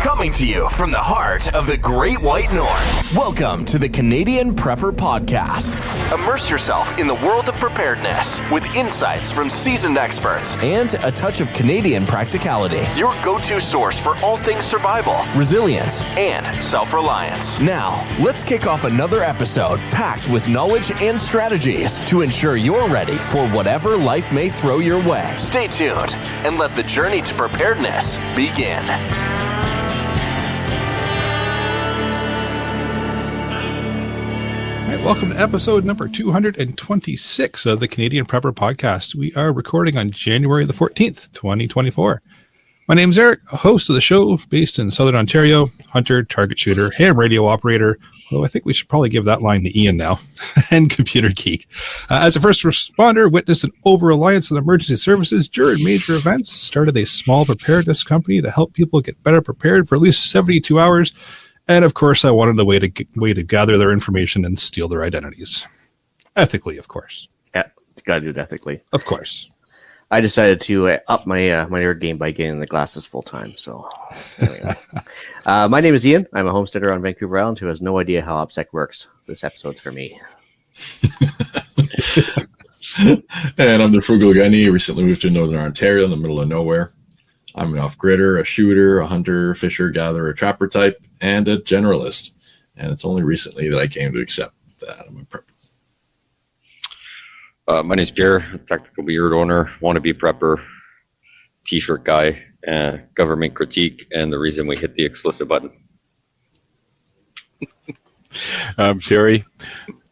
Coming to you from the heart of the Great White North. Welcome to the Canadian Prepper Podcast. Immerse yourself in the world of preparedness with insights from seasoned experts and a touch of Canadian practicality. Your go-to source for all things survival, resilience, and self-reliance. Now, let's kick off another episode packed with knowledge and strategies to ensure you're ready for whatever life may throw your way. Stay tuned and let the journey to preparedness begin. Welcome to episode number 226 of the Canadian Prepper Podcast. We are recording on January the 14th, 2024. My name is Eric, a host of the show based in Southern Ontario, hunter, target shooter, ham radio operator, although I think we should probably give that line to Ian now, and computer geek. As a first responder, witnessed an over-reliance on emergency services during major events, started a small preparedness company to help people get better prepared for at least 72 hours, and of course, I wanted a way to gather their information and steal their identities. Ethically, of course. Yeah, you gotta do it ethically. Of course. I decided to up my nerd game by getting the glasses full time. So, anyway. My name is Ian. I'm a homesteader on Vancouver Island who has no idea how OPSEC works. This episode's for me. And I'm the frugal Gunny. Recently moved to Northern Ontario in the middle of nowhere. I'm an off-gridder, a shooter, a hunter, fisher, gatherer, trapper type, and a generalist. And it's only recently that I came to accept that I'm a prepper. My name's Pierre, technical beard owner, wannabe prepper, t-shirt guy, government critique, and the reason we hit the explicit button. I'm Sherry,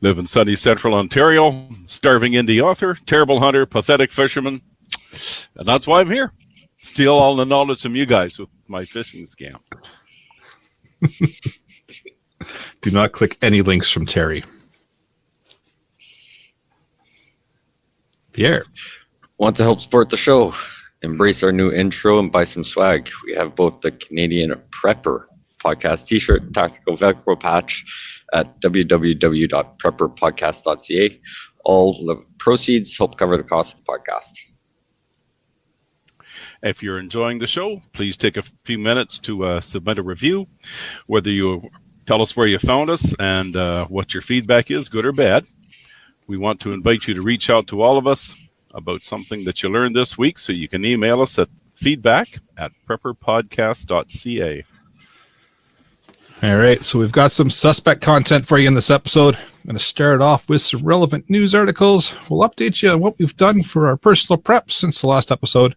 live in sunny central Ontario, starving indie author, terrible hunter, pathetic fisherman, and that's why I'm here. Steal all the knowledge from you guys with my fishing scam. Do not click any links from Terry. Pierre. Want to help support the show? Embrace our new intro and buy some swag. We have both the Canadian Prepper Podcast t-shirt and tactical Velcro patch at www.prepperpodcast.ca. All the proceeds help cover the cost of the podcast. If you're enjoying the show, please take a few minutes to submit a review, whether you tell us where you found us and what your feedback is, good or bad. We want to invite you to reach out to all of us about something that you learned this week, so you can email us at feedback@prepperpodcast.ca. All right, so we've got some suspect content for you in this episode. I'm going to start off with some relevant news articles. We'll update you on what we've done for our personal prep since the last episode.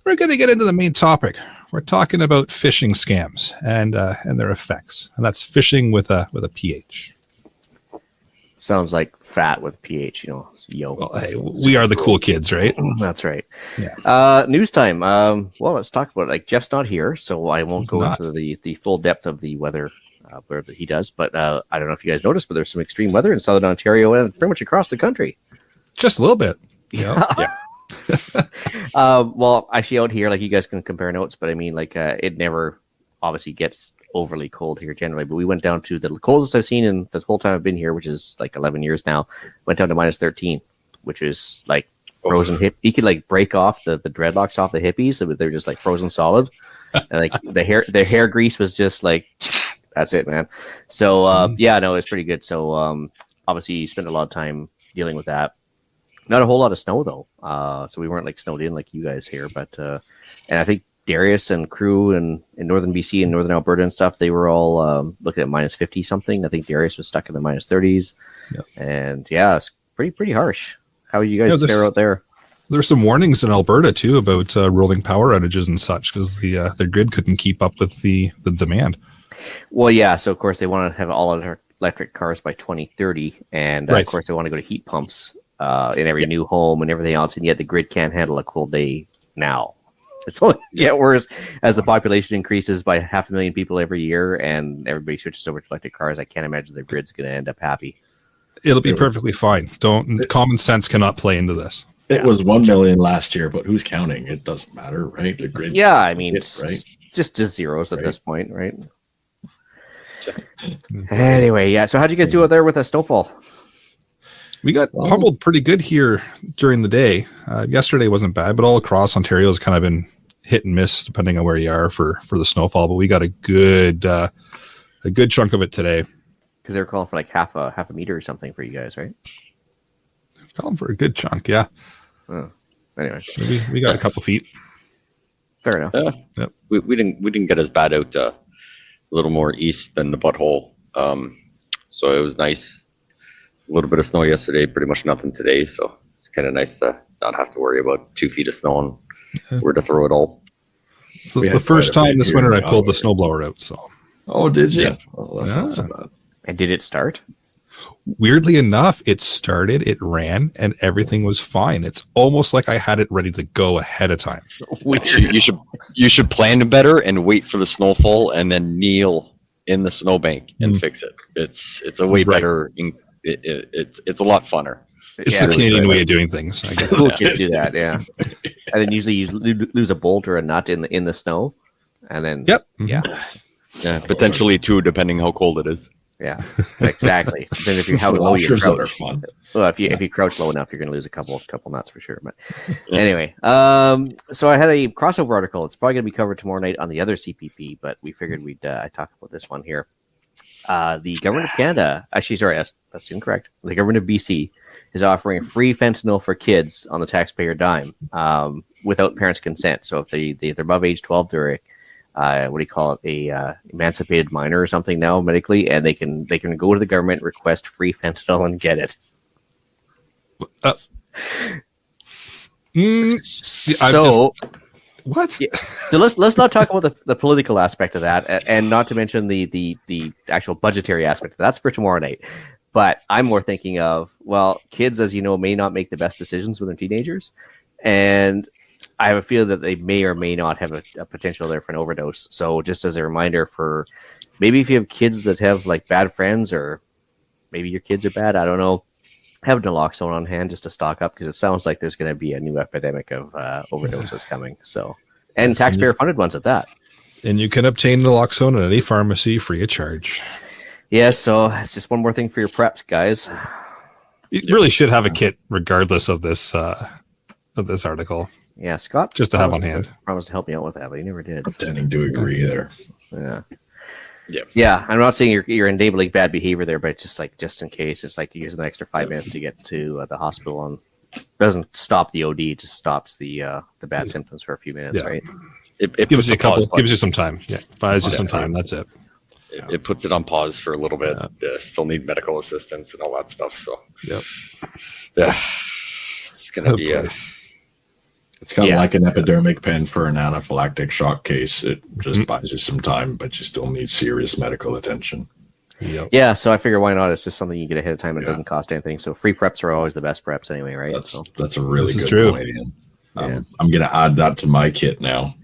We're going to get into the main topic. We're talking about phishing scams and their effects, and that's phishing with a PH. Sounds like fat with PH, yo. Well, hey, we are the cool kids, right? That's right. Yeah. News time. Well, let's talk about it. Like, Jeff's not here, so I won't go into the full depth of the weather where he does. But I don't know if you guys noticed, but there's some extreme weather in Southern Ontario and pretty much across the country. Just a little bit. Yeah. Well, actually, out here, like, you guys can compare notes, but I mean, like, it never obviously gets overly cold here generally. But we went down to the coldest I've seen in the whole time I've been here, which is like 11 years now. Went down to minus 13, which is like frozen hip. You could like break off the dreadlocks off the hippies, so they're just like frozen solid. And like the hair grease was just like, that's it, man. So yeah, no, it's pretty good. So obviously, you spent a lot of time dealing with that. Not a whole lot of snow though, so we weren't like snowed in like you guys here. But and I think Darius and crew in northern BC and northern Alberta and stuff, they were all looking at minus 50 something. I think Darius was stuck in the minus 30s. Yep. And yeah, it's pretty harsh. How are you guys fare out there? There's some warnings in Alberta too about rolling power outages and such because the grid couldn't keep up with the demand. Well, yeah. So of course they want to have all electric cars by 2030, and of course they want to go to heat pumps in every new home and everything else, and yet the grid can't handle a cold day now. It's only get worse as the population increases by 500,000 people every year, and everybody switches over to electric cars. I can't imagine the grid's going to end up happy. It'll be perfectly fine. Common sense cannot play into this. It was 1 million last year, but who's counting? It doesn't matter, right? The grid. Yeah, I mean, it's right? just zeros at this point, right? Anyway, yeah. So how'd you guys do out there with a snowfall? We got pummeled pretty good here during the day. Yesterday wasn't bad, but all across Ontario has kind of been hit and miss depending on where you are for the snowfall. But we got a good chunk of it today. Because they were calling for like half a meter or something for you guys, right? Calling for a good chunk, yeah. Oh. Anyway, we got a couple feet. Fair enough. Yep. We didn't get as bad out a little more east than the butthole. So it was nice. A little bit of snow yesterday, pretty much nothing today. So it's kind of nice to not have to worry about 2 feet of snow and where to throw it all. So the first time this winter I pulled the snowblower out. So. Oh, did you? Yeah. Oh, that's not so bad. And did it start? Weirdly enough, it started, it ran, and everything was fine. It's almost like I had it ready to go ahead of time. You should plan better and wait for the snowfall and then kneel in the snowbank and fix it. It's a way better. It's a lot funner. It's the Canadian way of doing things. I guess. Cool kids do that, yeah. And then usually you lose a bolt or a nut in the snow, and then yeah, potentially 2, depending how cold it is. Yeah, exactly. Then if you how low you Washers that are crouch, fun. well, if you crouch low enough, you're going to lose a couple nuts for sure. But anyway, so I had a crossover article. It's probably going to be covered tomorrow night on the other CPP, but we figured we'd I talk about this one here. The government of Canada, actually, sorry, that's incorrect. The government of BC is offering free fentanyl for kids on the taxpayer dime without parents' consent. So if they're above age 12, they're what do you call it, a emancipated minor or something now medically, and they can go to the government, request free fentanyl, and get it. What? So let's not talk about the political aspect of that, and not to mention the actual budgetary aspect. That's for tomorrow night. But I'm more thinking of, well, kids, as you know, may not make the best decisions when they're teenagers, and I have a feeling that they may or may not have a potential there for an overdose. So just as a reminder, for maybe if you have kids that have like bad friends, or maybe your kids are bad, I don't know, have naloxone on hand just to stock up, because it sounds like there's going to be a new epidemic of overdoses coming. So, and taxpayer funded ones at that. And you can obtain naloxone at any pharmacy free of charge. Yeah, so it's just one more thing for your preps, guys. You really should have a kit regardless of this article. Yeah, Scott just to have on hand. Promised to help me out with that, but he never did. I'm tending to agree there. Yeah. I'm not saying you're enabling bad behavior there, but it's just in case. It's like using an extra 5 minutes to get to the hospital, and doesn't stop the OD, it just stops the bad symptoms for a few minutes, right? It gives you gives you some time. Yeah, buys you some time. That's it. It puts it on pause for a little bit. Still need medical assistance and all that stuff. So it's gonna be It's kind of like an epidermic pen for an anaphylactic shock case. It just buys you some time, but you still need serious medical attention. Yep. Yeah, so I figure why not? It's just something you get ahead of time and it doesn't cost anything. So free preps are always the best preps anyway, right? That's a really good point, Ian. I'm going to add that to my kit now.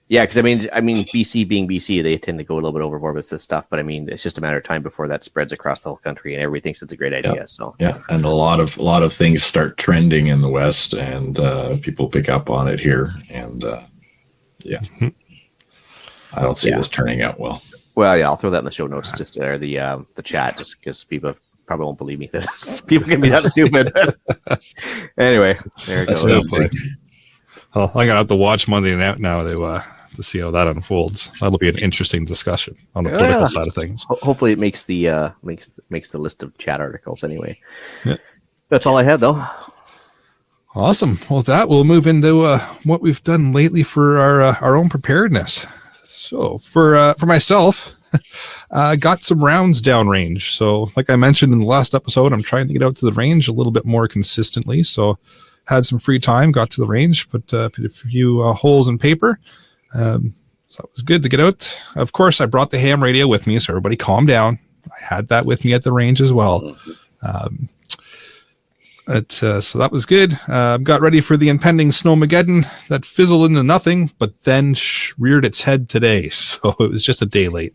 Yeah, because I mean, BC being BC, they tend to go a little bit overboard with this stuff. But I mean, it's just a matter of time before that spreads across the whole country, and everybody thinks it's a great idea. So and a lot of things start trending in the West, and people pick up on it here, and I don't see this turning out well. Well, yeah, I'll throw that in the show notes, just there, the chat, just because people probably won't believe me that people can be that stupid. Anyway, there it goes. Well, I'm gonna have to watch Monday Night now to see how that unfolds. That'll be an interesting discussion on the political side of things. Hopefully, it makes the makes the list of chat articles anyway. Yeah. That's all I had, though. Awesome. Well, with that, we'll move into what we've done lately for our own preparedness. So, for myself, got some rounds downrange. So, like I mentioned in the last episode, I'm trying to get out to the range a little bit more consistently. So, had some free time, got to the range, put a few holes in paper. So that was good to get out. Of course, I brought the ham radio with me, so everybody calm down. I had that with me at the range as well. So that was good. Got ready for the impending snowmageddon that fizzled into nothing, but then reared its head today. So it was just a day late.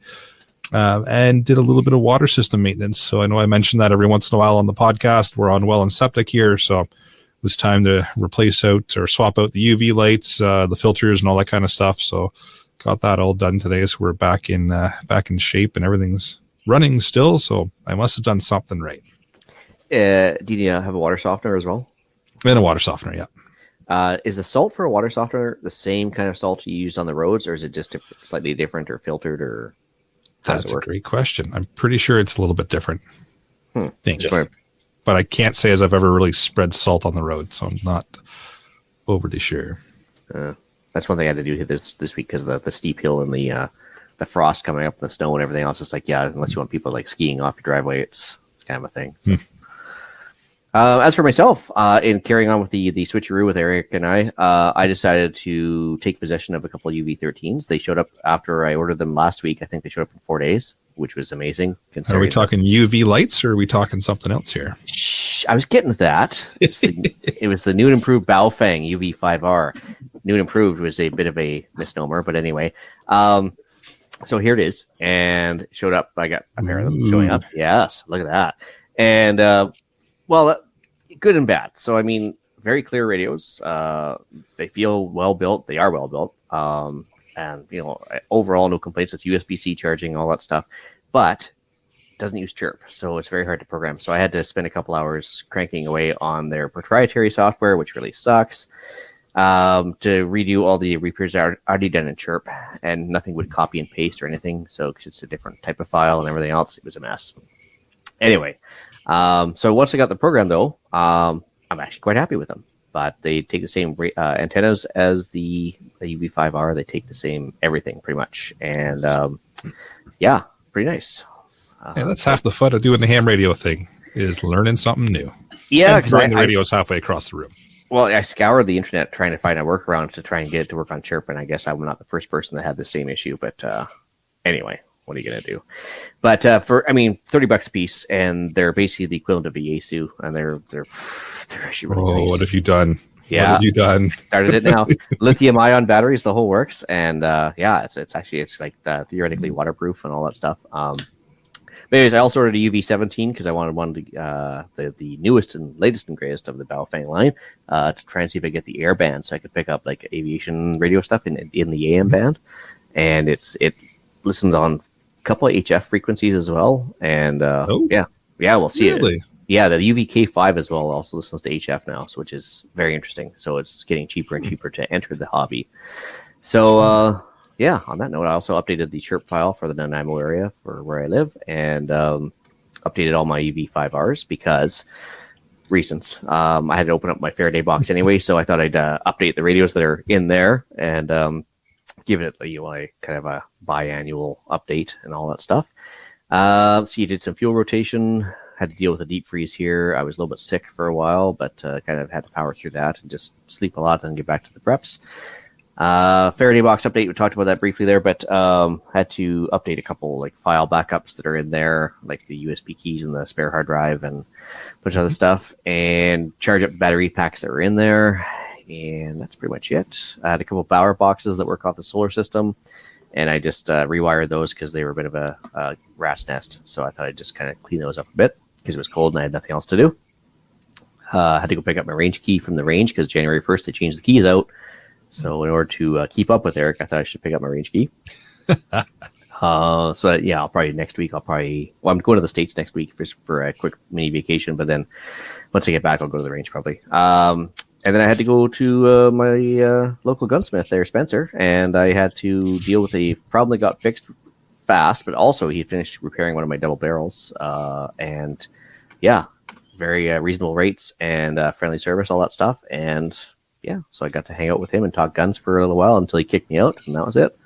And did a little bit of water system maintenance. So I know I mentioned that every once in a while on the podcast. We're on well and septic here, so it was time to replace out or swap out the UV lights, the filters, and all that kind of stuff. So got that all done today. So we're back in shape and everything's running still. So I must have done something right. Do you have a water softener as well? And a water softener, yeah. Is the salt for a water softener the same kind of salt you use on the roads, or is it just slightly different or filtered, or That's a great question. I'm pretty sure it's a little bit different. I think. Sure. But I can't say as I've ever really spread salt on the road, so I'm not overly sure. That's one thing I had to do this week because of the steep hill and the frost coming up and the snow and everything else. It's like, yeah, unless you want people like skiing off your driveway, it's kind of a thing. So. As for myself, in carrying on with the switcheroo with Eric and I decided to take possession of a couple of UV13s. They showed up after I ordered them last week. I think they showed up in 4 days, which was amazing. Are we talking UV lights or are we talking something else here? I was getting to that. It was the new and improved Baofeng UV5R. New and improved was a bit of a misnomer, but anyway. So here it is, and it showed up. I got a pair of them showing up. Yes, look at that. And well, good and bad. So I mean, very clear radios. They feel well built. They are well built. And overall, no complaints. It's USB-C charging, all that stuff, but it doesn't use chirp, so it's very hard to program. So I had to spend a couple hours cranking away on their proprietary software, which really sucks. To redo all the repairs already done in chirp, and nothing would copy and paste or anything. So because it's a different type of file and everything else, it was a mess. Anyway, so once I got the program though, I'm actually quite happy with them. But they take the same antennas as the UV5R. They take the same everything pretty much, and yeah, pretty nice. Yeah, that's half the fun of doing the ham radio thing, is learning something new. Yeah, because the radio's halfway across the room. Well, I scoured the internet trying to find a workaround to try and get it to work on chirp, and I guess I'm not the first person that had the same issue. But anyway, what are you gonna do? But for $30 a piece, and they're basically the equivalent of a Yaesu, and they're actually really nice. What have you done? Yeah, what have you done? Started it now. Lithium-ion batteries, the whole works, and yeah, it's like theoretically waterproof and all that stuff. But anyways, I also ordered a UV17 because I wanted one the newest and latest and greatest of the Baofeng line to try and see if I get the air band, so I could pick up like aviation radio stuff in the AM band, and it listens on a couple of HF frequencies as well, and yeah, we'll see really? it. Yeah, the UVK5 as well also listens to HF now, which is very interesting. So it's getting cheaper and cheaper to enter the hobby. So yeah, on that note, I also updated the chirp file for the Nanaimo area for where I live, and updated all my UV5Rs because reasons. I had to open up my Faraday box anyway, so I thought I'd update the radios that are in there and give it a kind of a biannual update and all that stuff. So you did some fuel rotation. Had to deal with a deep freeze here. I was a little bit sick for a while, but kind of had to power through that and just sleep a lot and get back to the preps. Faraday box update, we talked about that briefly there, but had to update a couple like file backups that are in there, like the USB keys and the spare hard drive and a bunch of other stuff, and charge up battery packs that were in there, and that's pretty much it. I had a couple power boxes that work off the solar system, and I just rewired those because they were a bit of a rat's nest, so I thought I'd just kind of clean those up a bit because it was cold and I had nothing else to do. I had to go pick up my range key from the range because January 1st they changed the keys out. So in order to keep up with Eric, I thought I should pick up my range key. So yeah, I'll probably next week. I'm going to the States next week for a quick mini vacation. But then once I get back, I'll go to the range probably. And then I had to go to my local gunsmith there, Spencer, and I had to deal with a problem that got fixed fast. But also he finished repairing one of my double barrels. And yeah, very reasonable rates and friendly service, all that stuff. And yeah, so I got to hang out with him and talk guns for a little while until he kicked me out, and that was it.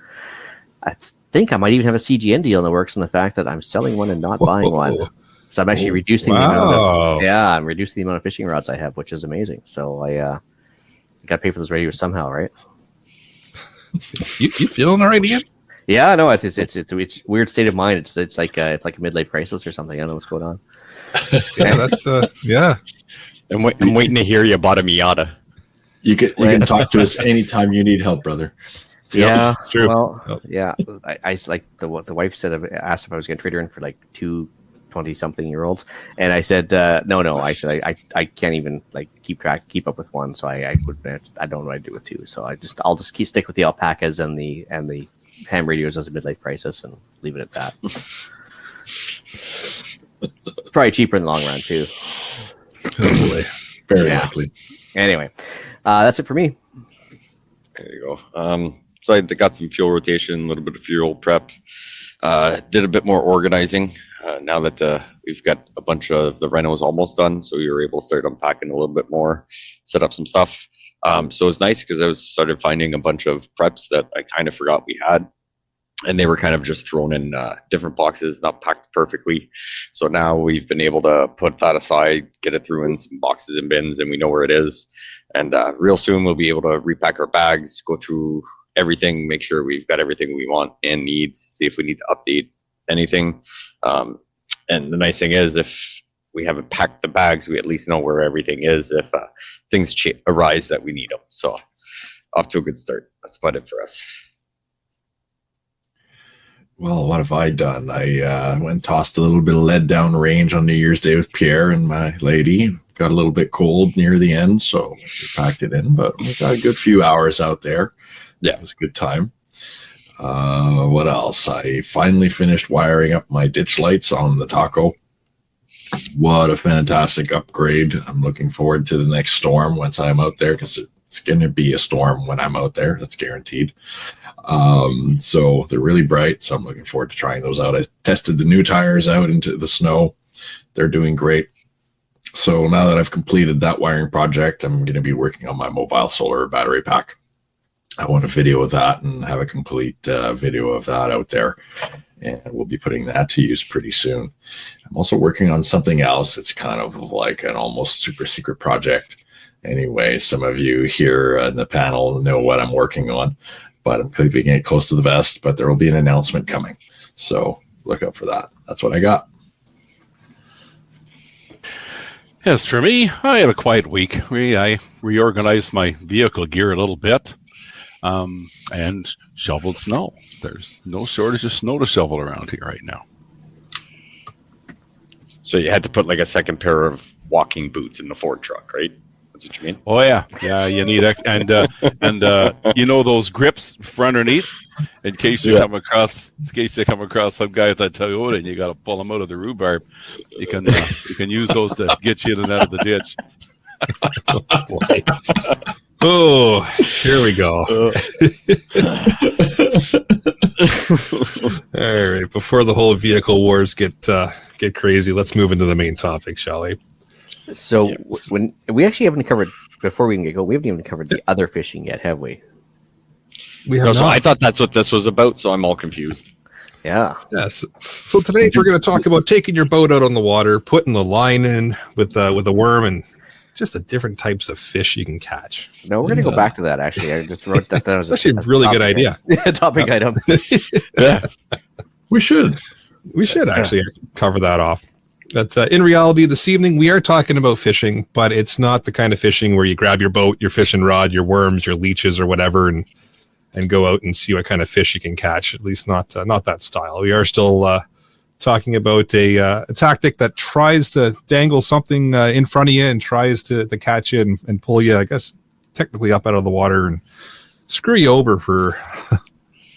I think I might even have a CGN deal in the works in the fact that I'm selling one and not buying one. So I'm actually reducing the amount of fishing rods I have, which is amazing. So I got to pay for those radios somehow, right? You feeling all right, Ian? Yeah, no, it's a weird state of mind. It's like a midlife crisis or something. I don't know what's going on. Yeah, that's yeah. I'm waiting to hear you bought a Miata. You can talk to us anytime you need help, brother. Yeah, it's true. Well, yeah, I like the wife asked if I was going to trade her in for like 2 20-something-year-olds, and I said no. I said I can't even like keep up with one, so I don't know what I do with two. So I'll just stick with the alpacas and the ham radios as a midlife crisis and leave it at that. Probably cheaper in the long run too. Oh boy, very likely. Anyway, That's it for me. There you go. So I got some fuel rotation, a little bit of fuel prep. Did a bit more organizing now that we've got a bunch of the renos almost done. So we were able to start unpacking a little bit more, set up some stuff. So it was nice because I started finding a bunch of preps that I kind of forgot we had. And they were kind of just thrown in different boxes, not packed perfectly. So now we've been able to put that aside, get it through in some boxes and bins, and we know where it is. And real soon we'll be able to repack our bags, go through everything, make sure we've got everything we want and need, see if we need to update anything. And the nice thing is, if we haven't packed the bags, we at least know where everything is if things arise that we need them. So off to a good start. That's about it for us. Well, what have I done? I went and tossed a little bit of lead down range on New Year's Day with Pierre and my lady. Got a little bit cold near the end, so we packed it in, but we got a good few hours out there. Yeah, it was a good time. What else? I finally finished wiring up my ditch lights on the Taco. What a fantastic upgrade. I'm looking forward to the next storm once I'm out there, because it's going to be a storm when I'm out there. That's guaranteed. So they're really bright. So I'm looking forward to trying those out. I tested the new tires out into the snow. They're doing great. So now that I've completed that wiring project, I'm going to be working on my mobile solar battery pack. I want a video of that and have a complete video of that out there. And we'll be putting that to use pretty soon. I'm also working on something else. It's kind of like an almost super secret project. Anyway, some of you here in the panel know what I'm working on, but I'm keeping it close to the vest, but there will be an announcement coming. So look out for that. That's what I got. Yes, for me, I had a quiet week. I reorganized my vehicle gear a little bit and shoveled snow. There's no shortage of snow to shovel around here right now. So you had to put like a second pair of walking boots in the Ford truck, right? That's what you mean? Oh yeah, you need and you know those grips for underneath, in case you come across some guy at that Toyota and you got to pull them out of the rhubarb. You can use those to get you in and out of the ditch. Oh, here we go. All right, before the whole vehicle wars get crazy, let's move into the main topic, shall we? So when we actually haven't covered, before we can go, we haven't even covered the other fishing yet, have we? We have not. So I thought that's what this was about, so I'm all confused. Yeah. Yes. So today we're going to talk about taking your boat out on the water, putting the line in with a worm, and just the different types of fish you can catch. No, we're going to go back to that, actually. I just wrote that down as actually a really good idea. Topic item. Yeah. We should actually cover that off. But in reality, this evening, we are talking about fishing, but it's not the kind of fishing where you grab your boat, your fishing rod, your worms, your leeches, or whatever, and go out and see what kind of fish you can catch. At least not that style. We are still talking about a tactic that tries to dangle something in front of you and tries to catch you and pull you, I guess, technically up out of the water and screw you over for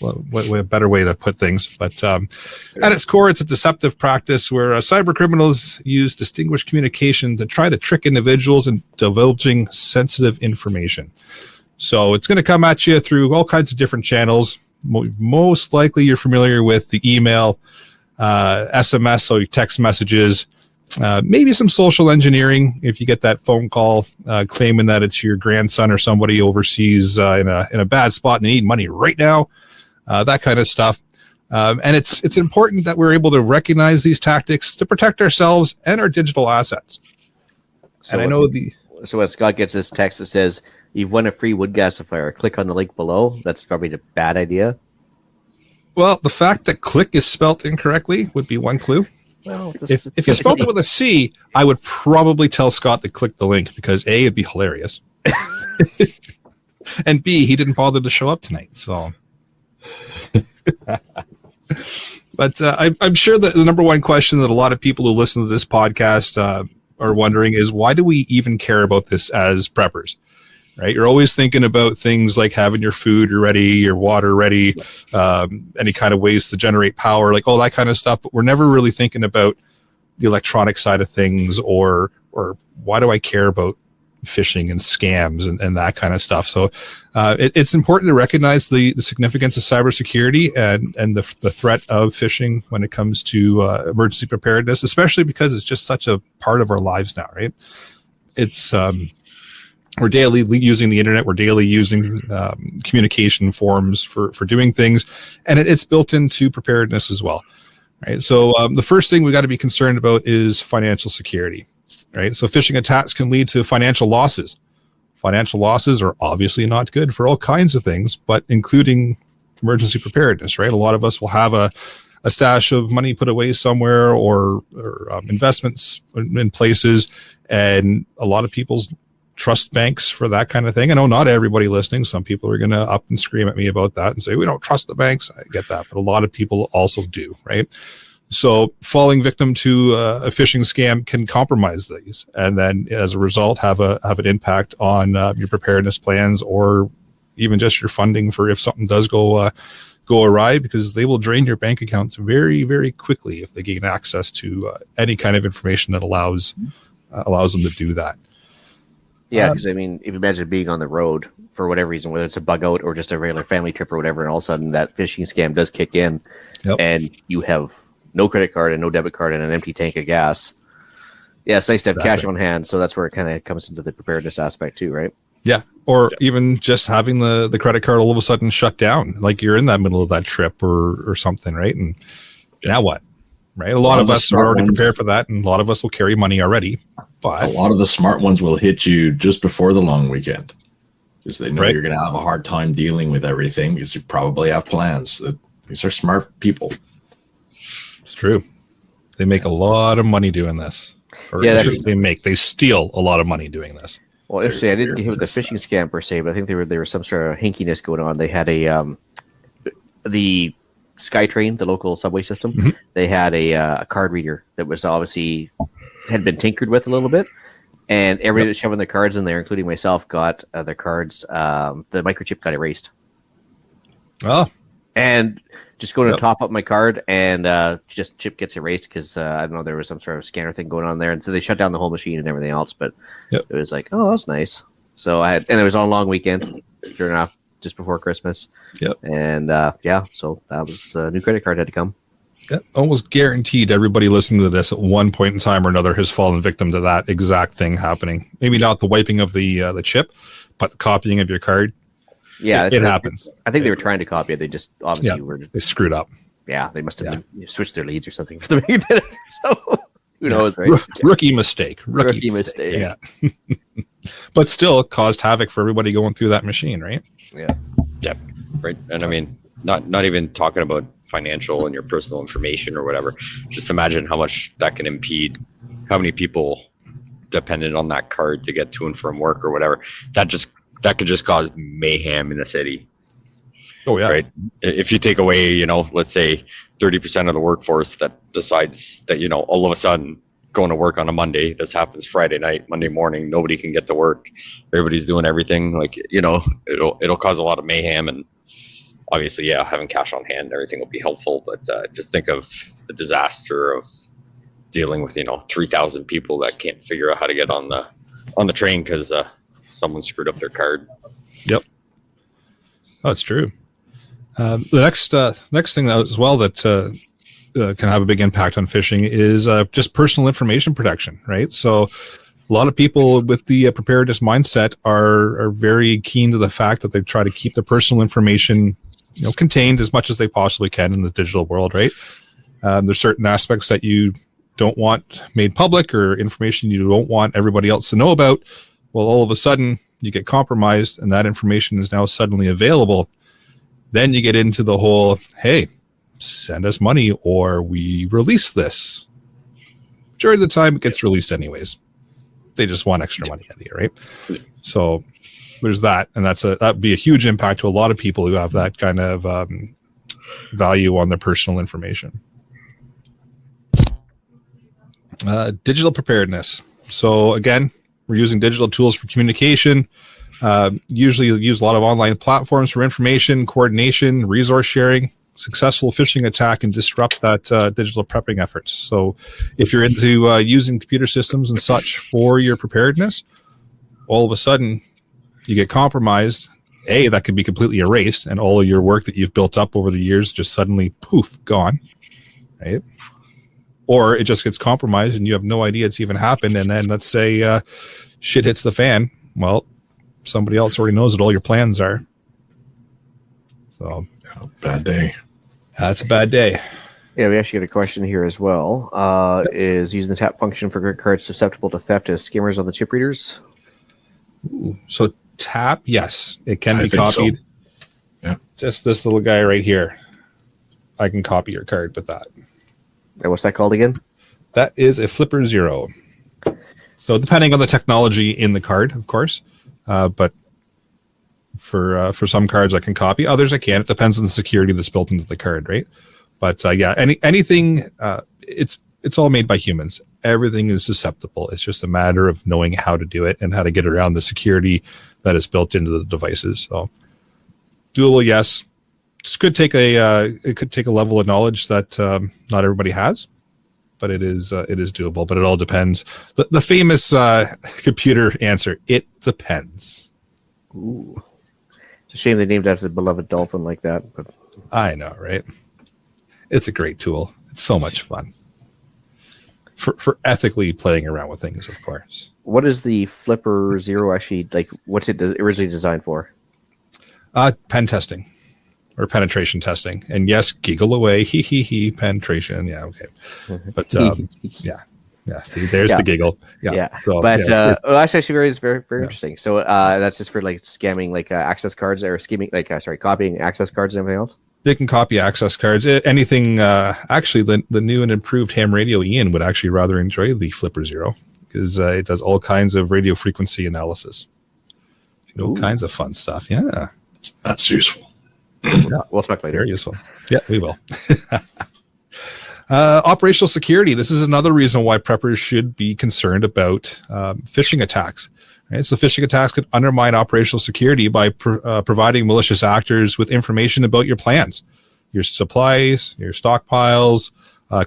a better way to put things. But at its core, it's a deceptive practice where cyber criminals use distinguished communication to try to trick individuals into divulging sensitive information. So it's going to come at you through all kinds of different channels. Most likely you're familiar with the email, SMS, so your text messages, maybe some social engineering if you get that phone call claiming that it's your grandson or somebody overseas in a bad spot and they need money right now. That kind of stuff. And it's important that we're able to recognize these tactics to protect ourselves and our digital assets. So when Scott gets this text that says, "You've won a free wood gasifier, click on the link below," that's probably a bad idea. Well, the fact that click is spelt incorrectly would be one clue. Well, if you spelled it with a C, I would probably tell Scott to click the link because A, it'd be hilarious. And B, he didn't bother to show up tonight. So, but I'm sure that the number one question that a lot of people who listen to this podcast are wondering is, why do we even care about this as preppers? Right? You're always thinking about things like having your food ready, your water ready, any kind of ways to generate power, like all that kind of stuff. But we're never really thinking about the electronic side of things, or why do I care about phishing and scams and that kind of stuff. So it's important to recognize the significance of cybersecurity and the threat of phishing when it comes to emergency preparedness, especially because it's just such a part of our lives now, right? It's we're daily using the internet. We're daily using communication forms for doing things, and it's built into preparedness as well, right? So the first thing we got to be concerned about is financial security. Right. So phishing attacks can lead to financial losses. Financial losses are obviously not good for all kinds of things, but including emergency preparedness, right? A lot of us will have a stash of money put away somewhere or investments in places. And a lot of people trust banks for that kind of thing. I know not everybody listening. Some people are going to up and scream at me about that and say, we don't trust the banks. I get that. But a lot of people also do, right? So falling victim to a phishing scam can compromise these, and then as a result have an impact on your preparedness plans, or even just your funding for if something does go awry, because they will drain your bank accounts very, very quickly if they gain access to any kind of information that allows them to do that. Yeah, because I mean, if you imagine being on the road for whatever reason, whether it's a bug out or just a regular family trip or whatever, and all of a sudden that phishing scam does kick in, and you have no credit card and no debit card and an empty tank of gas. Yeah, it's nice to have cash on hand. So that's where it kind of comes into the preparedness aspect too, right? Yeah. Or even just having the credit card all of a sudden shut down, like you're in that middle of that trip or something, right? And now what? Right? A lot of us are already prepared for that, and a lot of us will carry money already. But a lot of the smart ones will hit you just before the long weekend, because they know you're going to have a hard time dealing with everything, because you probably have plans. These are smart people. It's true. They make a lot of money doing this. Or they steal a lot of money doing this. Well, interesting. I didn't get hit with the phishing scam per se, but I think there was some sort of hinkiness going on. They had the SkyTrain, the local subway system. Mm-hmm. They had a card reader that was obviously had been tinkered with a little bit, and everybody that's shoving their cards in there, including myself, got their cards. The microchip got erased. Oh, and just going to top up my card, and just chip gets erased because I don't know, there was some sort of scanner thing going on there, and so they shut down the whole machine and everything else. But it was like, oh, that's nice. So and it was on a long weekend, sure enough, just before Christmas. Yep. And so that was a new credit card had to come. Yep. Almost guaranteed everybody listening to this at one point in time or another has fallen victim to that exact thing happening. Maybe not the wiping of the chip, but the copying of your card. Yeah, it happens. I think they were trying to copy it. They just obviously they screwed up. Yeah, they must have switched their leads or something for the beginning. So who knows, right? Rookie mistake. Rookie mistake. Yeah. But still caused havoc for everybody going through that machine, right? Yeah. Yeah. Right. And I mean, not even talking about financial and your personal information or whatever. Just imagine how much that can impede how many people dependent on that card to get to and from work or whatever. That could just cause mayhem in the city. Oh yeah. Right. If you take away, let's say 30% of the workforce that decides that, all of a sudden going to work on a Monday, this happens Friday night, Monday morning, nobody can get to work. Everybody's doing everything, it'll cause a lot of mayhem. And obviously, having cash on hand and everything will be helpful. But just think of the disaster of dealing with, 3,000 people that can't figure out how to get on the train because someone screwed up their card. Yep. Oh, it's true. The next thing as well that can have a big impact on phishing is just personal information protection, right? So a lot of people with the preparedness mindset are very keen to the fact that they try to keep their personal information, contained as much as they possibly can in the digital world, right? There's certain aspects that you don't want made public or information you don't want everybody else to know about. Well, all of a sudden you get compromised and that information is now suddenly available. Then you get into the whole, hey, send us money or we release this. Majority of the time it gets released anyways. They just want extra money out of you, right? So there's that. And that'd be a huge impact to a lot of people who have that kind of value on their personal information. Digital preparedness. So again, we're using digital tools for communication. Usually you'll use a lot of online platforms for information, coordination, resource sharing. Successful phishing attack can disrupt that digital prepping efforts. So if you're into using computer systems and such for your preparedness, all of a sudden you get compromised. That could be completely erased, and all of your work that you've built up over the years just suddenly poof, gone, right? Or it just gets compromised and you have no idea it's even happened, and then let's say shit hits the fan. Well, somebody else already knows what all your plans are. So bad day. That's a bad day. Yeah, we actually got a question here as well. Is using the tap function for credit cards susceptible to theft as skimmers on the chip readers? Ooh, so tap, yes, it can I be think so. copied. Yeah. Just this little guy right here. I can copy your card with that. And what's that called again? That is a Flipper Zero. So depending on the technology in the card, of course, but for some cards I can copy, others I can't. It depends on the security that's built into the card, right? But yeah, anything, it's all made by humans. Everything is susceptible. It's just a matter of knowing how to do it and how to get around the security that is built into the devices. So doable, yes. It could take a level of knowledge that not everybody has, but it is doable. But it all depends. The famous computer answer: it depends. Ooh, it's a shame they named after the beloved dolphin like that. But I know, right? It's a great tool. It's so much fun for ethically playing around with things, of course. what is the Flipper Zero actually like? What's it originally designed for? Pen testing. Or penetration testing, and yes, giggle away, penetration. Yeah, okay, but yeah. See, there's the giggle. Yeah. So, but yeah, that's actually very interesting. So that's just for like scamming like access cards or scheming, like copying access cards and everything else. they can copy access cards. Anything. Actually, the new and improved ham radio Ian would actually rather enjoy the Flipper Zero because it does all kinds of radio frequency analysis. All kinds of fun stuff. Yeah, That's useful. Yeah, we'll talk later. very useful. Yeah, we will. Operational security. This is another reason why preppers should be concerned about phishing attacks. Right? So phishing attacks could undermine operational security by providing malicious actors with information about your plans, your supplies, your stockpiles,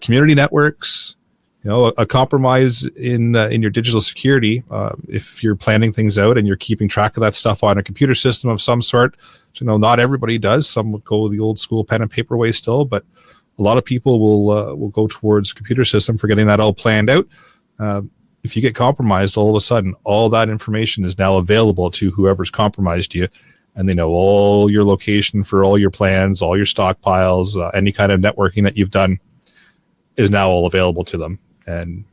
community networks. A compromise in your digital security. If you're planning things out and you're keeping track of that stuff on a computer system of some sort, so not everybody does. Some would go the old school pen and paper way still, but a lot of people will go towards computer system for getting that all planned out. If you get compromised, all of a sudden, all that information is now available to whoever's compromised you, and they know all your location for all your plans, all your stockpiles, any kind of networking that you've done is now all available to them. And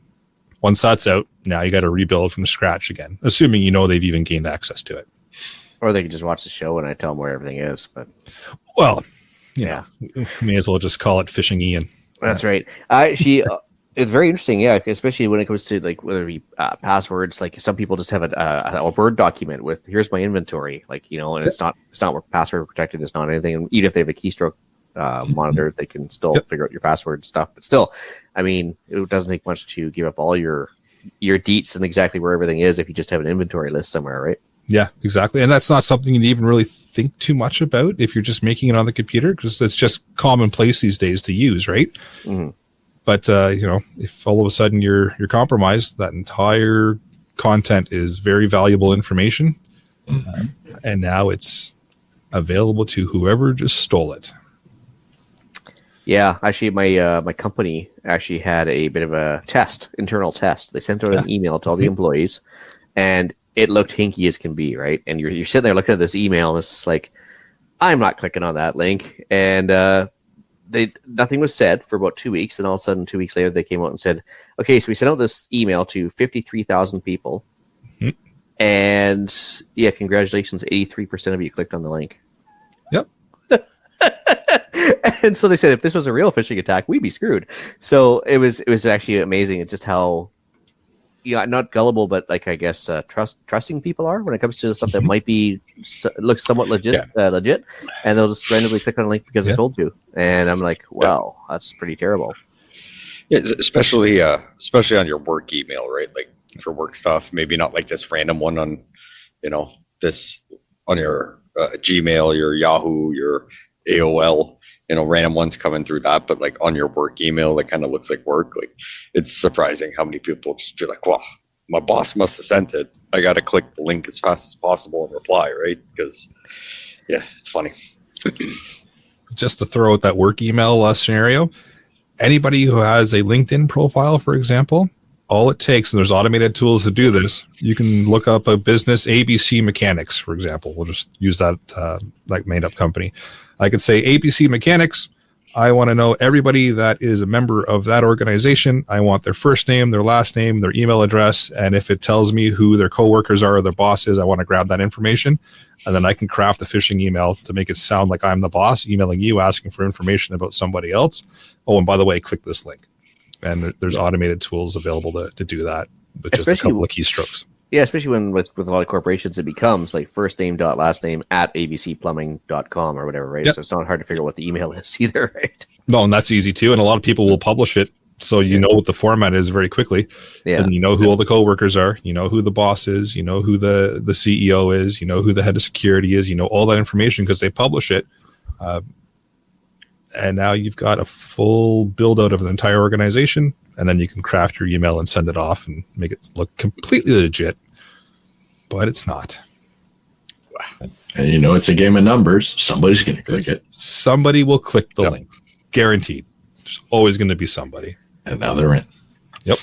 once that's out, now you got to rebuild from scratch again, assuming they've even gained access to it. Or they can just watch the show and I tell them where everything is. But well, may as well just call it Phishing Ian. That's right. It's very interesting, yeah, especially when it comes to like whether it be passwords. Like some people just have a Word document with here's my inventory, and it's not password protected. It's not anything. And even if they have a keystroke monitor, they can still figure out your password and stuff. But still, I mean, it doesn't take much to give up all your deets and exactly where everything is if you just have an inventory list somewhere, right? Yeah, exactly. And that's not something you even really think too much about if you're just making it on the computer, because it's just commonplace these days to use, right? Mm-hmm. But if all of a sudden you're compromised, that entire content is very valuable information, and now it's available to whoever just stole it. Yeah, actually, my company actually had a bit of a internal test. They sent out an email to all the employees, and it looked hinky as can be, right? And you're sitting there looking at this email, and it's just like, I'm not clicking on that link. And nothing was said for about 2 weeks. And all of a sudden, 2 weeks later, they came out and said, okay, so we sent out this email to 53,000 people. Mm-hmm. And yeah, congratulations, 83% of you clicked on the link. Yep. And so they said, if this was a real phishing attack, we'd be screwed. So it was actually amazing. It's just how, not gullible, but like, I guess, trusting people are when it comes to stuff that might be looks somewhat legit, and they'll just randomly click on a link because they're told to. And I'm like, wow, that's pretty terrible. Yeah, especially on your work email, right? Like for work stuff, maybe not like this random one on, this on your Gmail, your Yahoo, your AOL. Random ones coming through that, but like on your work email, that kind of looks like work. Like it's surprising how many people just be like, "Wow, my boss must have sent it. I got to click the link as fast as possible and reply, right? Because, yeah, it's funny. Just to throw out that work email scenario, anybody who has a LinkedIn profile, for example, all it takes, and there's automated tools to do this, you can look up a business, ABC Mechanics, for example. We'll just use that like made up company. I could say ABC Mechanics. I want to know everybody that is a member of that organization. I want their first name, their last name, their email address. And if it tells me who their coworkers are or their boss is, I want to grab that information. And then I can craft the phishing email to make it sound like I'm the boss emailing you, asking for information about somebody else. Oh, and by the way, click this link. And there's automated tools available to do that with just a couple of keystrokes. Yeah, especially when with a lot of corporations, it becomes like first name dot last name at abcplumbing.com or whatever, right? Yep. So it's not hard to figure out what the email is either, right? No, and that's easy too. And a lot of people will publish it. So you know what the format is very quickly. Yeah. And you know who all the coworkers are, you know who the boss is, you know who the CEO is, you know who the head of security is, you know all that information because they publish it. And now you've got a full build out of an entire organization, and then you can craft your email and send it off and make it look completely legit, but it's not. And you know, it's a game of numbers. Somebody's going to click it. Somebody will click the link. Guaranteed. There's always going to be somebody. And now they're in. Yep.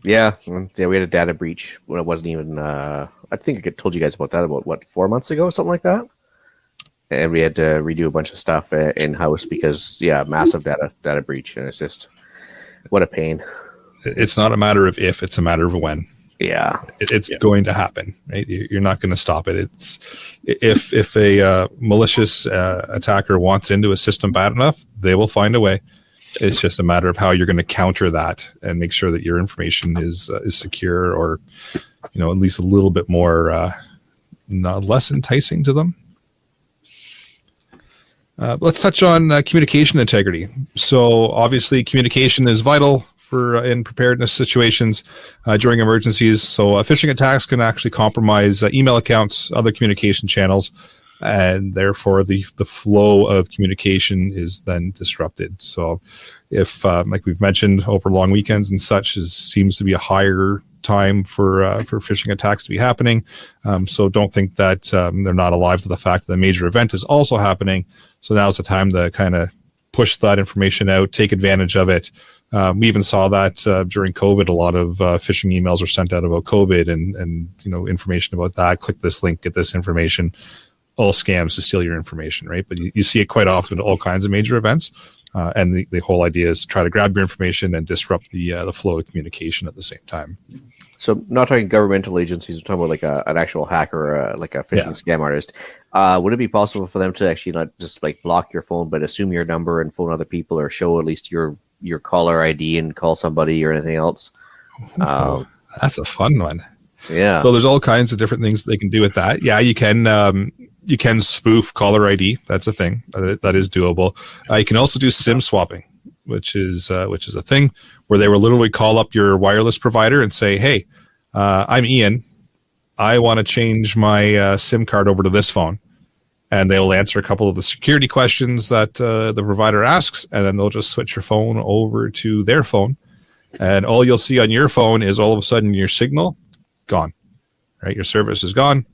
Yeah. Yeah. We had a data breach when it wasn't even, I think I told you guys about that about 4 months ago, something like that. And we had to redo a bunch of stuff in-house because, massive data breach. And it's just, what a pain. It's not a matter of if, it's a matter of when. Yeah. It's going to happen, right? You're not going to stop it. It's if a malicious attacker wants into a system bad enough, they will find a way. It's just a matter of how you're going to counter that and make sure that your information is secure or, at least a little bit more, less enticing to them. Let's touch on communication integrity. So obviously communication is vital for in preparedness situations during emergencies. So phishing attacks can actually compromise email accounts, other communication channels, and therefore the flow of communication is then disrupted. So if, like we've mentioned, over long weekends and such, seems to be a higher time for phishing attacks to be happening. So don't think that they're not alive to the fact that a major event is also happening. So now's the time to kind of push that information out, take advantage of it. We even saw that during COVID, a lot of phishing emails are sent out about COVID and information about that. Click this link, get this information. All scams to steal your information, right? But you see it quite often at all kinds of major events. And the whole idea is to try to grab your information and disrupt the flow of communication at the same time. So not talking governmental agencies, we're talking about like an actual hacker or like a phishing scam artist. Would it be possible for them to actually not just like block your phone, but assume your number and phone other people or show at least your caller ID and call somebody or anything else? That's a fun one. Yeah. So there's all kinds of different things they can do with that. Yeah, you can spoof caller ID. That's a thing that is doable. You can also do SIM swapping, which is a thing where they will literally call up your wireless provider and say, "Hey, I'm Ian. I want to change my SIM card over to this phone," and they will answer a couple of the security questions that the provider asks, and then they'll just switch your phone over to their phone, and all you'll see on your phone is all of a sudden your signal gone. Right, your service is gone.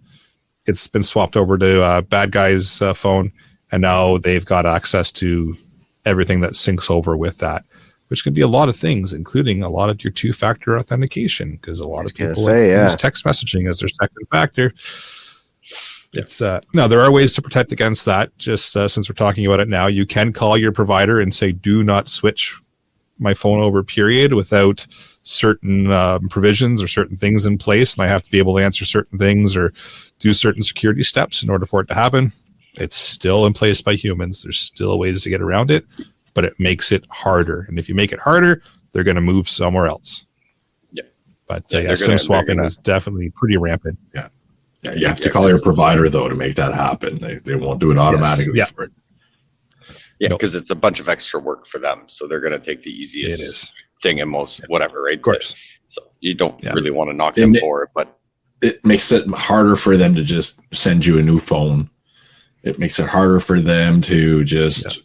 It's been swapped over to a bad guy's phone, and now they've got access to everything that syncs over with that, which can be a lot of things, including a lot of your two-factor authentication, because a lot of people use text messaging as their second factor. It's now there are ways to protect against that. Just since we're talking about it now, you can call your provider and say, "Do not switch my phone over, period," without certain provisions or certain things in place, and I have to be able to answer certain things or do certain security steps in order for it to happen. It's still in place by humans. There's still ways to get around it, but it makes it harder. And if you make it harder, they're going to move somewhere else. Yeah. But SIM swapping is definitely pretty rampant. Yeah. You have to call your provider, though, to make that happen. They won't do it automatically. Yes. Yeah, because it's a bunch of extra work for them. So they're going to take the easiest thing and most whatever, right? Of course. So you don't really want to knock them for it, but it makes it harder for them to just send you a new phone. It makes it harder for them to just,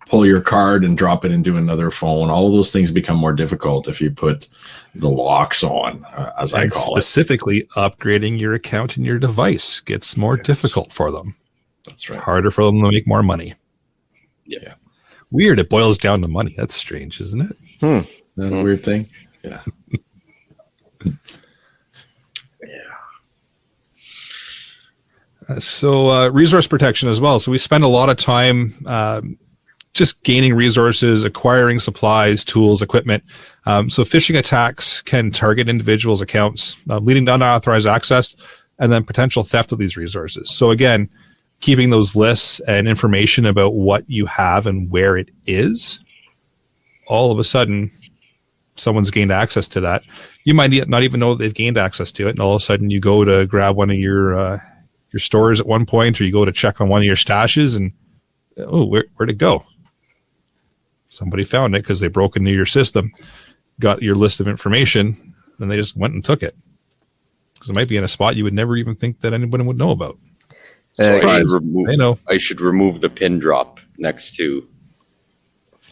pull your card and drop it into another phone. All those things become more difficult if you put the locks on, as I call it. Specifically, upgrading your account and your device gets more difficult for them. That's right. It's harder for them to make more money. Yeah. Weird. It boils down to money. That's strange, isn't it? That's a weird thing. Yeah. So resource protection as well. So we spend a lot of time just gaining resources, acquiring supplies, tools, equipment. So phishing attacks can target individuals' accounts, leading to unauthorized access, and then potential theft of these resources. So again, keeping those lists and information about what you have and where it is, all of a sudden, someone's gained access to that. You might not even know that they've gained access to it, and all of a sudden you go to grab one of your stores at one point, or you go to check on one of your stashes, and where'd it go? Somebody found it because they broke into your system, got your list of information, and they just went and took it. Because it might be in a spot you would never even think that anyone would know about. So I should remove the pin drop next to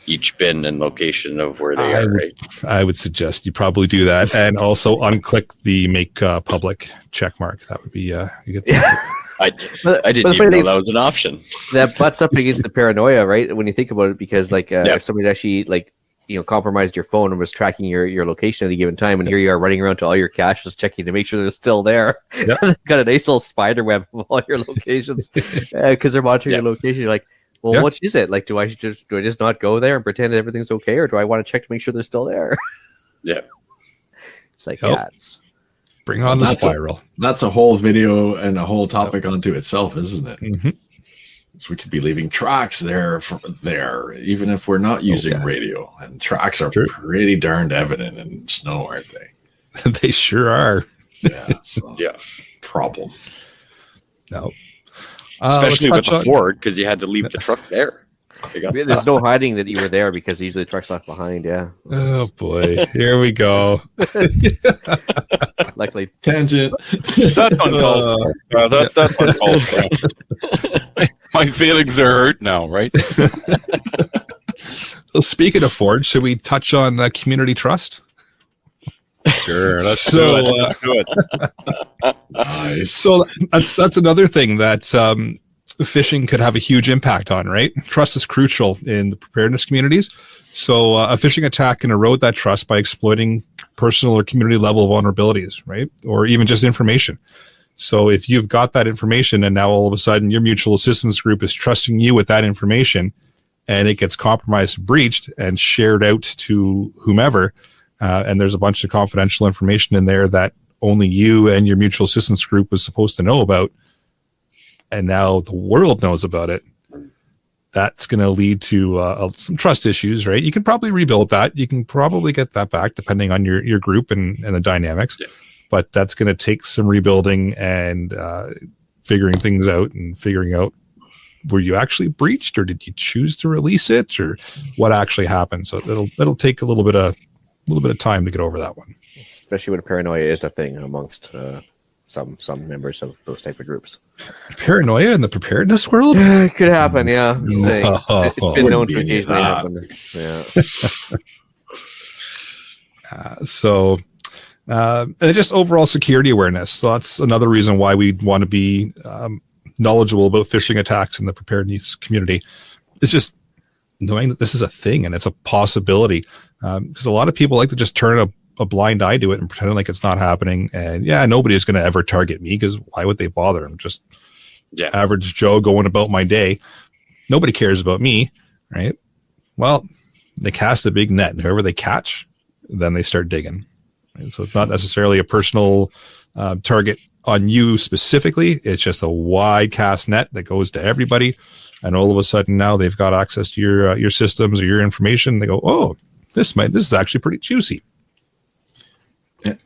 each bin and location of where they are, right? I would suggest you probably do that, and also unclick the make public check mark. That would be a good thing. I didn't even know that was an option. That butts up against the paranoia, right? When you think about it, because if somebody actually compromised your phone and was tracking your location at a given time, and here you are running around to all your caches checking to make sure they're still there. Yep. Got a nice little spider web of all your locations because they're monitoring your location. You're like, well, what is it? Like, do I just not go there and pretend everything's okay, or do I want to check to make sure they're still there? Yeah, it's like cats. Bring on the spiral. That's a whole video and a whole topic unto itself, isn't it? Mm-hmm. So we could be leaving tracks there, even if we're not using radio. And tracks are pretty darned evident in snow, aren't they? They sure are. Yeah. So problem. No. Especially with the Ford, because you had to leave the truck there. There's no hiding that you were there because usually the truck's left behind. Yeah. Oh boy, here we go. Luckily, tangent. That's uncalled for. That's uncalled for. My feelings are hurt now, right? Well, speaking of Ford, should we touch on community trust? Sure, let's do it. Nice. So that's another thing that phishing could have a huge impact on, right? Trust is crucial in the preparedness communities. So a phishing attack can erode that trust by exploiting personal or community level vulnerabilities, right? Or even just information. So if you've got that information and now all of a sudden your mutual assistance group is trusting you with that information and it gets compromised, breached, and shared out to whomever, and there's a bunch of confidential information in there that only you and your mutual assistance group was supposed to know about, and now the world knows about it, that's going to lead to some trust issues, right? You can probably rebuild that. You can probably get that back depending on your group and the dynamics. Yeah. But that's going to take some rebuilding and figuring things out and figuring out, were you actually breached, or did you choose to release it, or what actually happened? So it'll take a little bit of time to get over that one. Especially when paranoia is a thing amongst some members of those type of groups. Paranoia in the preparedness world? It could happen, yeah. It's been known to occasionally happen. Yeah. And just overall security awareness. So that's another reason why we want to be knowledgeable about phishing attacks in the preparedness community. It's just knowing that this is a thing and it's a possibility. Because a lot of people like to just turn a blind eye to it and pretend like it's not happening. And nobody is going to ever target me, because why would they bother? I'm just average Joe going about my day. Nobody cares about me, right? Well, they cast a big net, and whoever they catch, then they start digging. And so it's not necessarily a personal target on you specifically. It's just a wide cast net that goes to everybody. And all of a sudden now they've got access to your systems or your information. They go, oh, this is actually pretty juicy.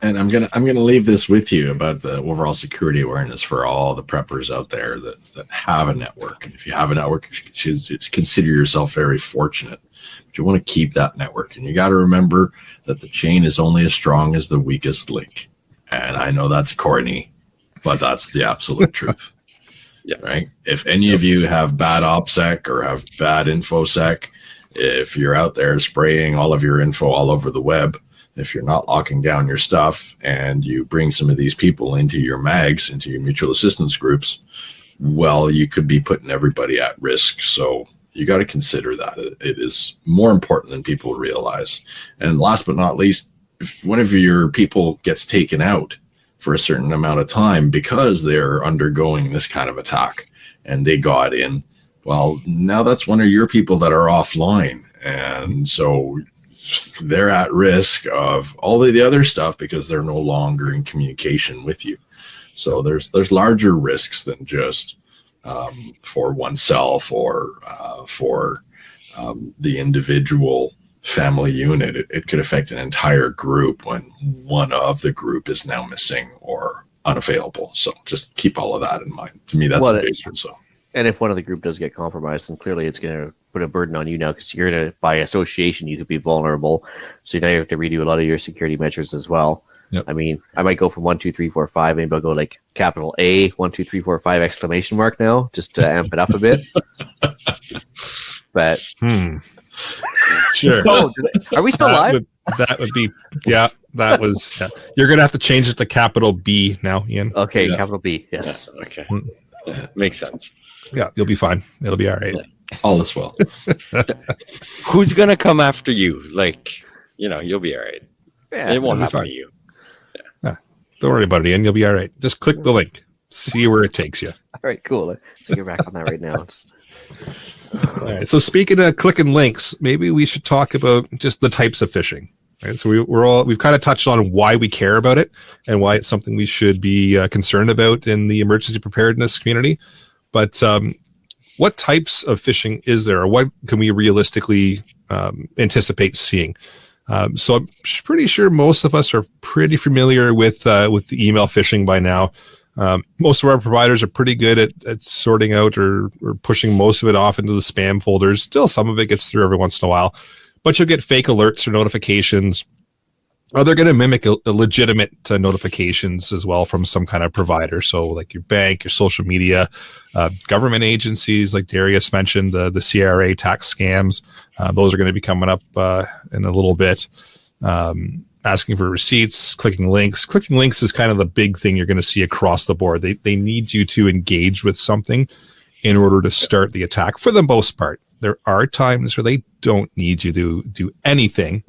And I'm gonna leave this with you about the overall security awareness for all the preppers out there that have a network. And if you have a network, you should consider yourself very fortunate. But you want to keep that network, and you got to remember that the chain is only as strong as the weakest link. And I know that's corny, but that's the absolute truth. Yeah. Right. If any of you have bad OPSEC or have bad InfoSec, if you're out there spraying all of your info all over the web, if you're not locking down your stuff and you bring some of these people into your mags, into your mutual assistance groups, well, you could be putting everybody at risk. So you got to consider that. It is more important than people realize. And last but not least, if one of your people gets taken out for a certain amount of time because they're undergoing this kind of attack and they got in, well, now that's one of your people that are offline. And so they're at risk of all of the other stuff because they're no longer in communication with you. So there's larger risks than just for oneself or for the individual family unit. It could affect an entire group when one of the group is now missing or unavailable. So just keep all of that in mind. To me, that's a big one. So. And if one of the group does get compromised, then clearly it's going to put a burden on you now because you're going to, by association, you could be vulnerable. So now you have to redo a lot of your security measures as well. Yep. I mean, I might go from 1, 2, 3, 4, 5. Maybe I'll go like capital A, 1, 2, 3, 4, 5 exclamation mark now, just to amp it up a bit. But sure. Oh, are we still live? That would be, yeah. That was. Yeah. You're gonna have to change it to capital B now, Ian. Okay, Yeah. capital B. Yes. Yeah, okay. Makes sense. Yeah, you'll be fine. It'll be all right. All is well. Who's gonna come after you? Like, you'll be all right. Yeah, It won't it'll be happen fine. to you. Don't worry about it, Ian. You'll be all right. Just click the link. See where it takes you. All right, cool. Let's get back on that right now. All right. So speaking of clicking links, maybe we should talk about just the types of phishing. Right. So we've kind of touched on why we care about it and why it's something we should be concerned about in the emergency preparedness community. But what types of phishing is there, or what can we realistically anticipate seeing? So I'm pretty sure most of us are pretty familiar with the email phishing by now. Most of our providers are pretty good at sorting out or pushing most of it off into the spam folders. Still, some of it gets through every once in a while, but you'll get fake alerts or notifications. Or they're going to mimic a legitimate notifications as well from some kind of provider. So like your bank, your social media, government agencies, like Darius mentioned, the CRA tax scams. Those are going to be coming up in a little bit. Asking for receipts, clicking links. Clicking links is kind of the big thing you're going to see across the board. They need you to engage with something in order to start the attack for the most part. There are times where they don't need you to do anything,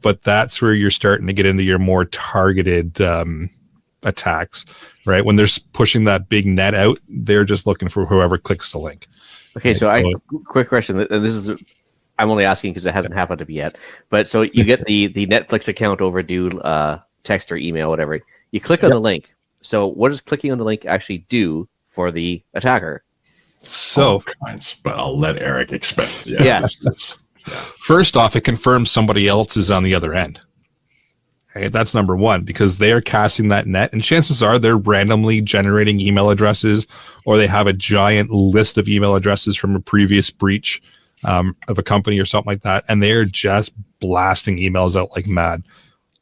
but that's where you're starting to get into your more targeted attacks, right? When they're pushing that big net out, they're just looking for whoever clicks the link. Okay, so quick question, and this is I'm only asking because it hasn't happened to me yet. But so you get the Netflix account overdue text or email, whatever. You click on the link. So what does clicking on the link actually do for the attacker? So, but I'll let Eric explain. Yes. First off, it confirms somebody else is on the other end. Okay, that's number one, because they are casting that net, and chances are they're randomly generating email addresses, or they have a giant list of email addresses from a previous breach of a company or something like that, and they're just blasting emails out like mad.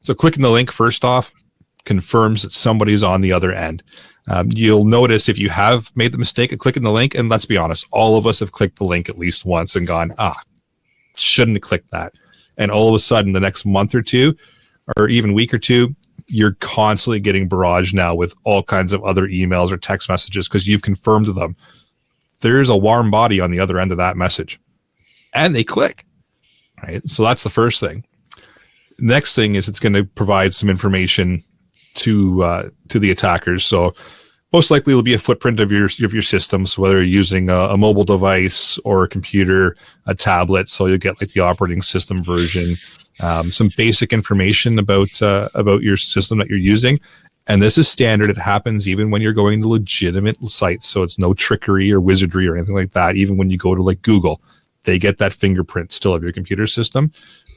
So clicking the link, first off, confirms that somebody's on the other end. You'll notice if you have made the mistake of clicking the link, and let's be honest, all of us have clicked the link at least once and gone, shouldn't have clicked that. And all of a sudden, the next month or two, or even week or two, you're constantly getting barraged now with all kinds of other emails or text messages because you've confirmed to them there's a warm body on the other end of that message. And they click, right? So that's the first thing. Next thing is it's going to provide some information to the attackers. So most likely it'll be a footprint of your system. So whether you're using a mobile device or a computer, a tablet, so you'll get like the operating system version, some basic information about your system that you're using. And this is standard. It happens even when you're going to legitimate sites. So it's no trickery or wizardry or anything like that. Even when you go to like Google, they get that fingerprint still of your computer system,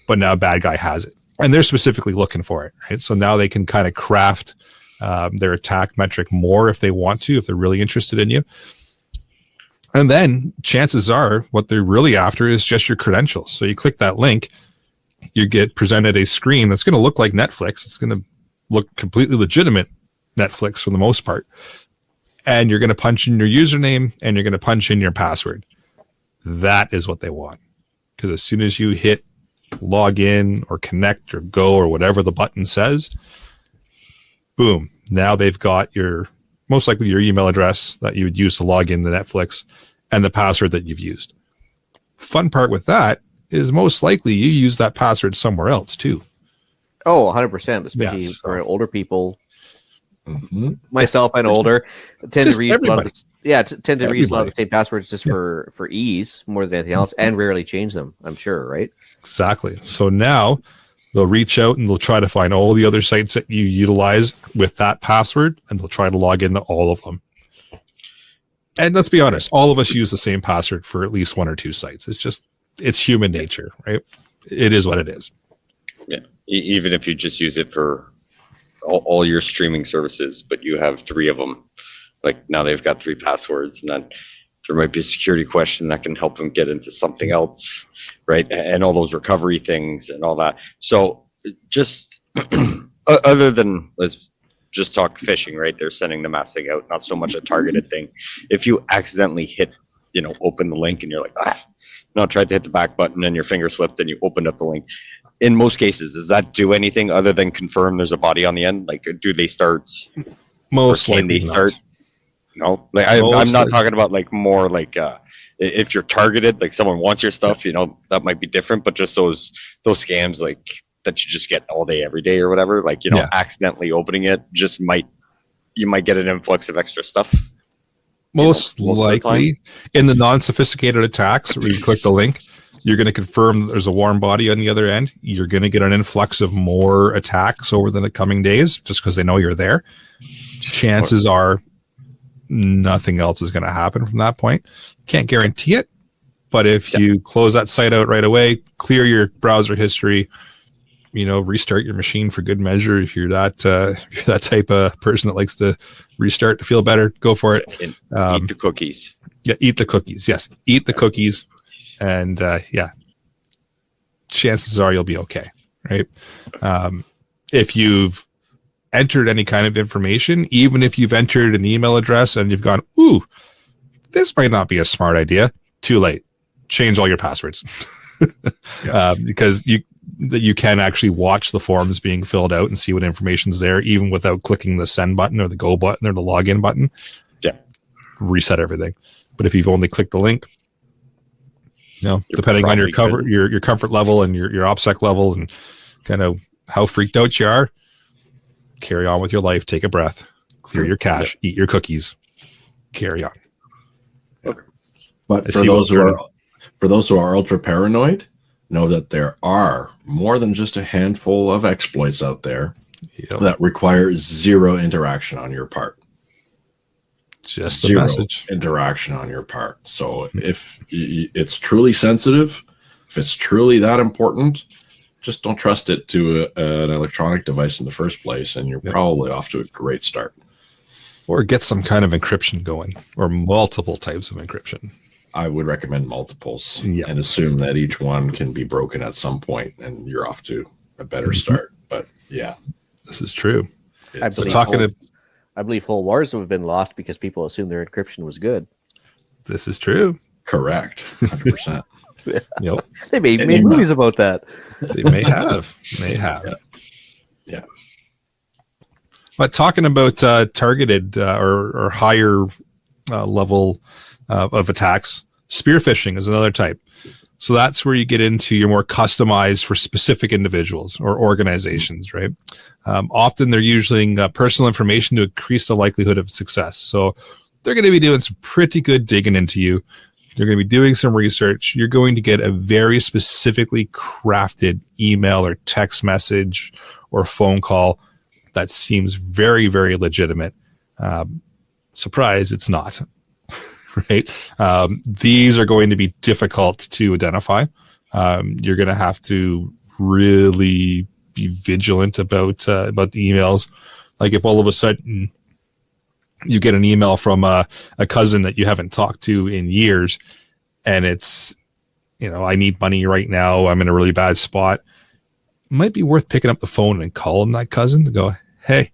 but now a bad guy has it. And they're specifically looking for it, right? So now they can kind of craft their attack metric more if they want to, if they're really interested in you. And then chances are what they're really after is just your credentials. So you click that link, you get presented a screen that's going to look like Netflix. It's going to look completely legitimate Netflix for the most part. and you're going to punch in your username and you're going to punch in your password. That is what they want. Because as soon as you hit log in or connect or go or whatever the button says, boom, now they've got most likely your email address that you would use to log into Netflix and the password that you've used. Fun part with that is most likely you use that password somewhere else too. Oh, 100%, especially Yes. for older people. Myself and older tend Just to read a lot of everybody. tend to read a lot of Everybody. the same passwords just for ease more than anything else, and rarely change them, I'm sure, right? Exactly. So now they'll reach out and they'll try to find all the other sites that you utilize with that password, and they'll try to log into all of them. And let's be honest, all of us use the same password for at least one or two sites. It's human nature, right? It is what it is. Yeah. Even if you just use it for all your streaming services, but you have 3 of them, like now they've got 3 passwords, and then there might be a security question that can help them get into something else, right? And all those recovery things and all that. So just other than, let's just talk phishing, right? They're sending the mass thing out, not so much a targeted thing. If you accidentally hit, open the link and you're like, tried to hit the back button and your finger slipped and you opened up the link. In most cases, does that do anything other than confirm there's a body on the end? Like, do they start? Most Can likely they not. start? No, like I'm not talking about like more like if you're targeted, like someone wants your stuff, that might be different. But just those scams like that you just get all day, every day, or whatever. Like accidentally opening it you might get an influx of extra stuff. Most most of the likely in the non-sophisticated attacks where you click the link, you're going to confirm that there's a warm body on the other end. You're going to get an influx of more attacks over the coming days just because they know you're there. Chances are nothing else is going to happen from that point. Can't guarantee it, but if you close that site out right away, clear your browser history, restart your machine for good measure. If you're that type of person that likes to restart to feel better, go for it. Eat the cookies. Yeah, eat the cookies. Yes, eat the cookies, and chances are you'll be okay, right? If you've entered any kind of information, even if you've entered an email address and you've gone, ooh, this might not be a smart idea, too late. Change all your passwords. Because you can actually watch the forms being filled out and see what information's there, even without clicking the send button or the go button or the login button. Yeah. Reset everything. But if you've only clicked the link, depending on your comfort level and your OPSEC level and kind of how freaked out you are, carry on with your life, take a breath, clear your cache, eat your cookies, carry on. Okay. But for those who are ultra paranoid, know that there are more than just a handful of exploits out there that require 0 interaction on your part. Just a 0 message. interaction on your part. So if it's truly sensitive, if it's truly that important, just don't trust it to an electronic device in the first place, and you're probably off to a great start. Or get some kind of encryption going, or multiple types of encryption. I would recommend multiples and assume that each one can be broken at some point, and you're off to a better start. But this is true. I believe whole wars have been lost because people assumed their encryption was good. This is true. Correct. 100%. Yep. They made movies about that. They may have. Yeah. But talking about targeted or higher level of attacks, spear phishing is another type. So that's where you get into your more customized for specific individuals or organizations, right? Often they're using personal information to increase the likelihood of success. So they're going to be doing some pretty good digging into you. They're going to be doing some research. You're going to get a very specifically crafted email or text message or phone call that seems very, very legitimate. Surprise, it's not. Right? These are going to be difficult to identify. You're going to have to really be vigilant about the emails. Like if all of a sudden you get an email from a cousin that you haven't talked to in years, and it's, I need money right now, I'm in a really bad spot, it might be worth picking up the phone and calling that cousin to go, hey,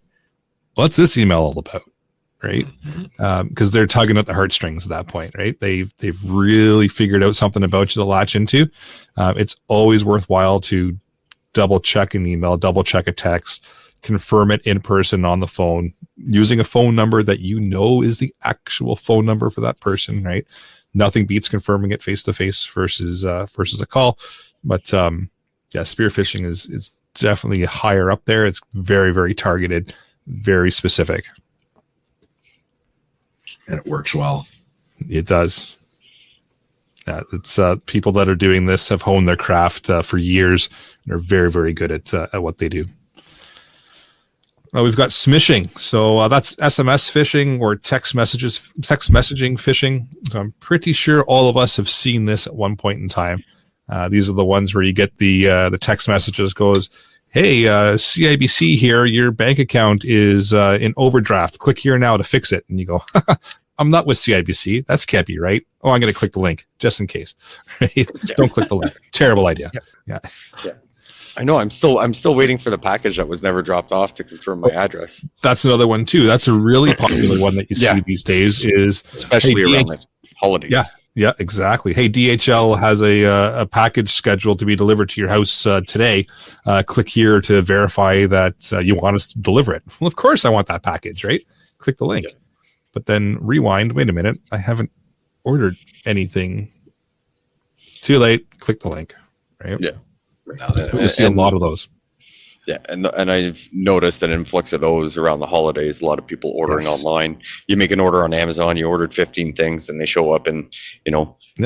what's this email all about? right? Because they're tugging at the heartstrings at that point, right? They've really figured out something about you to latch into. It's always worthwhile to double check an email, double check a text, confirm it in person on the phone, using a phone number that you know is the actual phone number for that person, right? Nothing beats confirming it face to face versus a call. But spear phishing is definitely higher up there. It's very, very targeted, very specific. And it works well. It does. Yeah, it's people that are doing this have honed their craft for years and are very, very good at what they do. We've got smishing. So that's SMS phishing or text messaging phishing. So I'm pretty sure all of us have seen this at one point in time. These are the ones where you get the text messages goes, hey, CIBC here, your bank account is in overdraft. Click here now to fix it. And you go, I'm not with CIBC. That can't be right. Oh, I'm going to click the link just in case. Right? Yeah. Don't click the link. Terrible idea. Yeah. I know. I'm still waiting for the package that was never dropped off to confirm my address. That's another one too. That's a really popular one that you see these days. Is especially around the holidays. Yeah, exactly. Hey, DHL has a package scheduled to be delivered to your house today. Click here to verify that you want us to deliver it. Well, of course I want that package, right? Click the link. Yeah. But then rewind. Wait a minute. I haven't ordered anything. Too late. Click the link. Right? Yeah. We'll see a lot of those. Yeah, and I've noticed that influx of those around the holidays. A lot of people ordering online. You make an order on Amazon. You ordered 15 things, and they show up in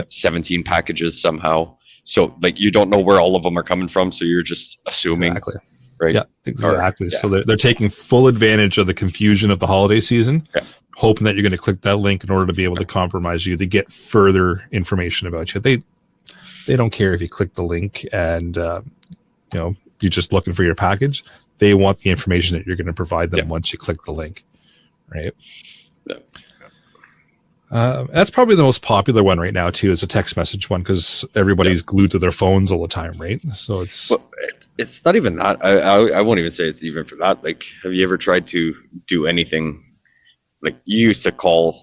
17 packages somehow. So like you don't know where all of them are coming from. So you're just assuming. Exactly. Right. Yeah. Exactly. So they're taking full advantage of the confusion of the holiday season. Yeah. Hoping that you're going to click that link in order to be able to compromise you to get further information about you. They don't care if you click the link and you're just looking for your package. They want the information that you're going to provide them once you click the link, right? Yeah. That's probably the most popular one right now too, is a text message one, because everybody's glued to their phones all the time, right? So it's not even that. I won't even say it's even for that. Like, have you ever tried to do anything? Like you used to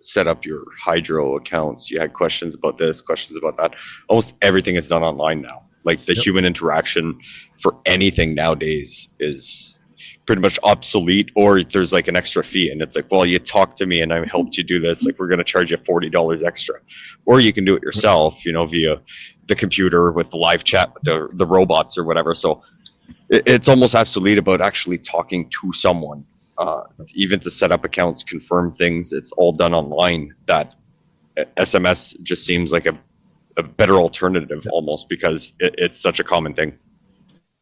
set up your hydro accounts. You had questions about this, questions about that. Almost everything is done online now. Like the human interaction for anything nowadays is pretty much obsolete, or there's like an extra fee. And it's like, well, you talked to me and I helped you do this. Like we're going to charge you $40 extra, or you can do it yourself, via the computer with the live chat with the robots or whatever. So it's almost obsolete about actually talking to someone. Even to set up accounts, confirm things, it's all done online. That SMS just seems like a better alternative almost, because it's such a common thing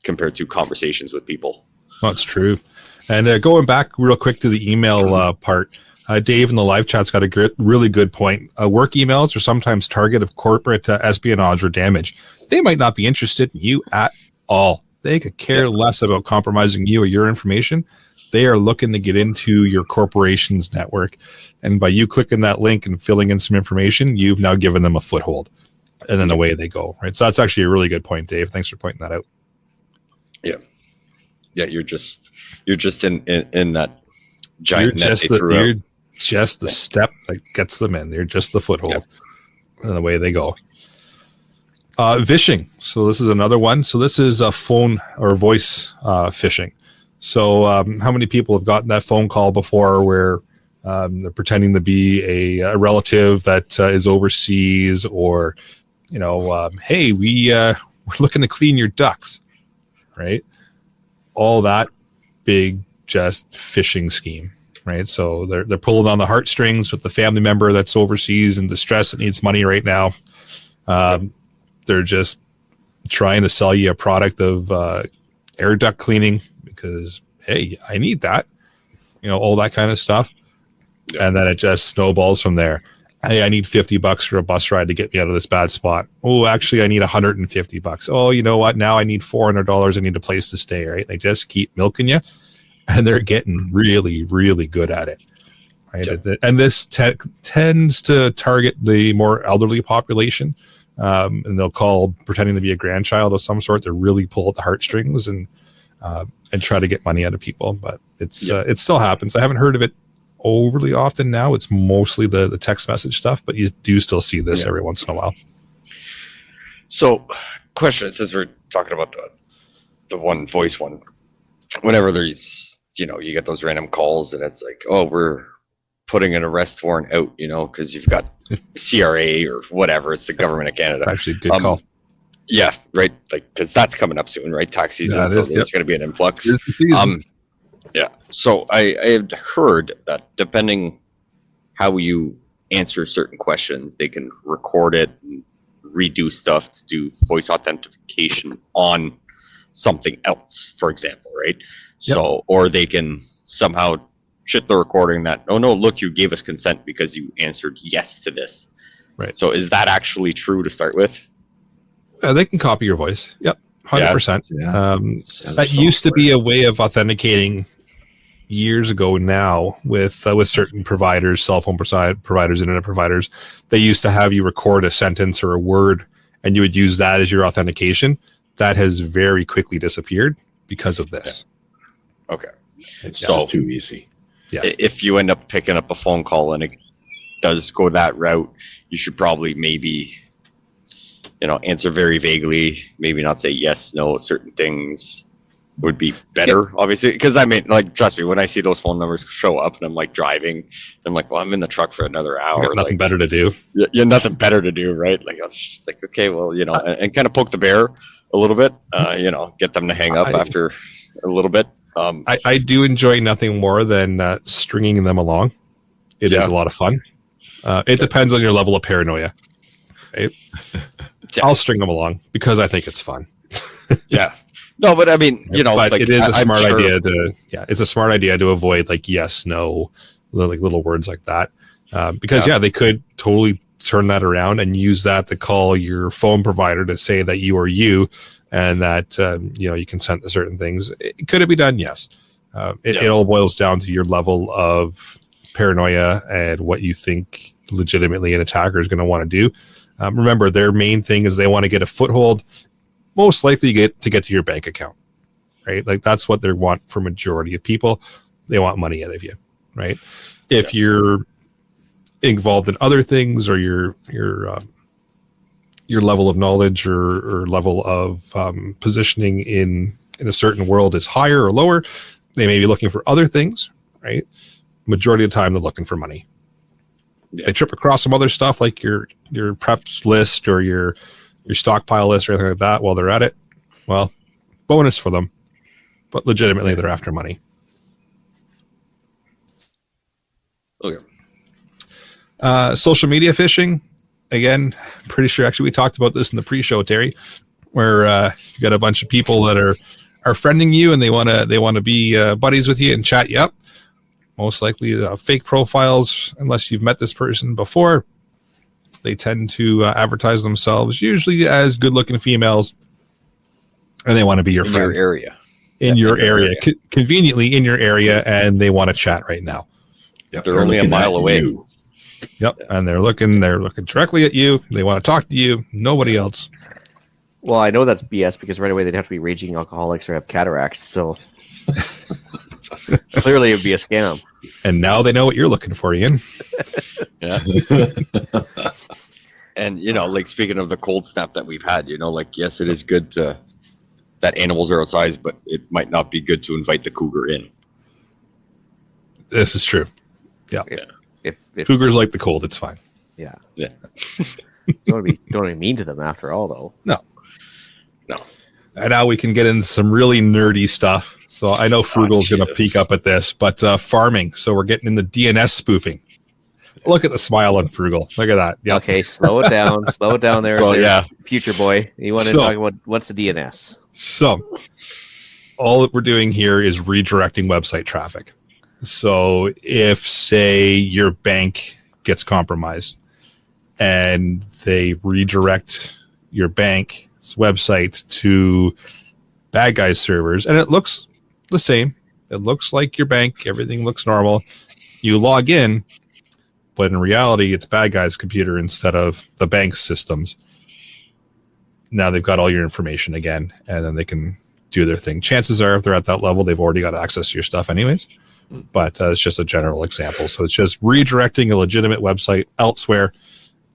compared to conversations with people. That's true. And going back real quick to the email part, Dave in the live chat's got a really good point. Work emails are sometimes target of corporate espionage or damage. They might not be interested in you at all. They could care less about compromising you or your information. They are looking to get into your corporation's network. And by you clicking that link and filling in some information, you've now given them a foothold. And then away they go, right? So that's actually a really good point, Dave. Thanks for pointing that out. Yeah. Yeah, you're just in that giant net they threw out. You're just the step that gets them in. You're just the foothold. And away they go. Phishing. So this is another one. So this is a phone or voice phishing. So how many people have gotten that phone call before where they're pretending to be a relative that is overseas, or, hey, we're looking to clean your ducts, right? All that big just phishing scheme, right? So they're pulling on the heartstrings with the family member that's overseas in distress that needs money right now. They're just trying to sell you a product of air duct cleaning because, hey, I need that, all that kind of stuff. Yeah. And then it just snowballs from there. Hey, I need $50 for a bus ride to get me out of this bad spot. Oh, actually, I need $150. Oh, you know what? Now I need $400. I need a place to stay, right? They just keep milking you, and they're getting really, really good at it, right? Yeah. And this tends to target the more elderly population, and they'll call pretending to be a grandchild of some sort. They really pull at the heartstrings and try to get money out of people. But it still happens. I haven't heard of it overly often now. It's mostly the text message stuff, but you do still see this every once in a while. So, question, since we're talking about the one voice one, whenever there's, you get those random calls and it's like, oh, we're putting an arrest warrant out, because you've got CRA or whatever. It's the government of Canada. Actually, good call. Yeah, right. Like, because that's coming up soon, right? Tax season. Yeah, so there's going to be an influx. It's the season. Yeah. So I had heard that depending how you answer certain questions, they can record it and redo stuff to do voice authentication on something else, for example, right? So, or they can somehow shit the recording that, oh no, look, you gave us consent because you answered yes to this. Right. So is that actually true to start with? They can copy your voice. Yep. 100%. Yeah. That used to be a way of authenticating years ago now with certain providers, cell phone providers, internet providers. They used to have you record a sentence or a word and you would use that as your authentication. That has very quickly disappeared because of this. Okay. It's So- just too easy. Yeah. If you end up picking up a phone call and it does go that route, you should probably maybe, answer very vaguely, maybe not say yes, no, certain things would be better, obviously. Because trust me, when I see those phone numbers show up and I'm like driving, I'm like, well, I'm in the truck for another hour. Got nothing better to do. You nothing better to do, right? Like, I was just like, okay, well, and kind of poke the bear a little bit, get them to hang up after a little bit. I do enjoy nothing more than stringing them along. It is a lot of fun. It depends on your level of paranoia. Right? Yeah. I'll string them along because I think it's fun. Yeah. No, but I mean, but like, it is a I'm smart sure- idea it's a smart idea to avoid like yes, no, like little words like that. Because they could totally turn that around and use that to call your phone provider to say that you are you and that, you consent to certain things. Could it be done? Yes. It all boils down to your level of paranoia and what you think legitimately an attacker is going to want to do. Remember, their main thing is they want to get a foothold, most likely to get to your bank account, right? Like that's what they want for majority of people. They want money out of you, right? If you're involved in other things or your level of knowledge or level of positioning in a certain world is higher or lower, they may be looking for other things, right? Majority of the time, they're looking for money. Yeah. They trip across some other stuff like your preps list or your stockpile list or anything like that while they're at it. Well, bonus for them, but legitimately they're after money. Okay. Social media phishing. Again, pretty sure actually we talked about this in the pre-show, Terry, where you got a bunch of people that are friending you and they want to be buddies with you and chat you up. Most likely fake profiles, unless you've met this person before. They tend to advertise themselves usually as good-looking females, and they want to be your friend. Your area. In your area. Conveniently in your area, and they want to chat right now. Yep, They're only a looking mile at away. you. Yep, and they're looking directly at you. They want to talk to you. Nobody else. Well, I know that's BS because right away they'd have to be raging alcoholics or have cataracts. So clearly it would be a scam. And now they know what you're looking for, Ian. Yeah. And, like speaking of the cold snap that we've had, yes, it is good that animals are outside, but it might not be good to invite the cougar in. This is true. Yeah. If Cougars like the cold. It's fine. yeah, Yeah. don't be mean to them after all, though. No. No. And now we can get into some really nerdy stuff. So I know Frugal's going to Jesus. peek up at this, but farming. So we're getting into DNS spoofing. Look at the smile on Frugal. Look at that. Yep. Okay, slow it down. Slow it down there. Well, there, yeah. Future boy. You want to So- talk about what's the DNS? So all that we're doing here is redirecting website traffic. So if, say, your bank gets compromised and they redirect your bank's website to bad guys servers, and it looks the same. It looks like your bank. Everything looks normal. You log in, but in reality, it's bad guys' computer instead of the bank's systems. Now they've got all your information again, and then they can do their thing. Chances are, if they're at that level, they've already got access to your stuff anyways. but it's just a general example. So it's just redirecting a legitimate website elsewhere,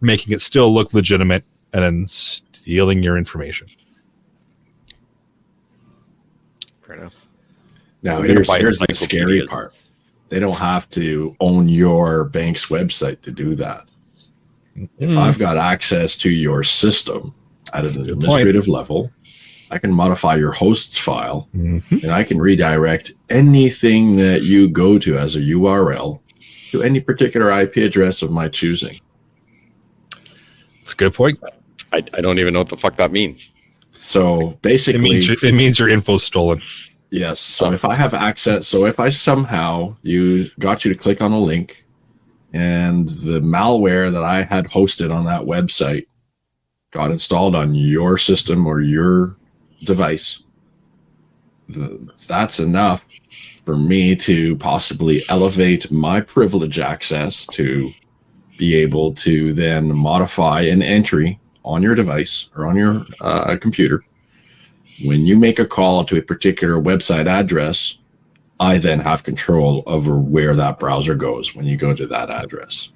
making it still look legitimate, and then stealing your information. Fair enough. Now, I'm gonna buy here's the scary encyclopedias. part. They don't have to own your bank's website to do that. If I've got access to your system at That's an a good administrative level, I can modify your host's file, Mhm. and I can redirect anything that you go to as a URL to any particular IP address of my choosing. It's a good point. I don't even know what the fuck that means. So It basically, means your info's stolen. yes. So if I have access, so if I somehow got you to click on a link, and the malware that I had hosted on that website got installed on your system or your device, that's enough for me to possibly elevate my privilege access to be able to then modify an entry on your device or on your computer. When you make a call to a particular website address, I then have control over where that browser goes when you go to that address.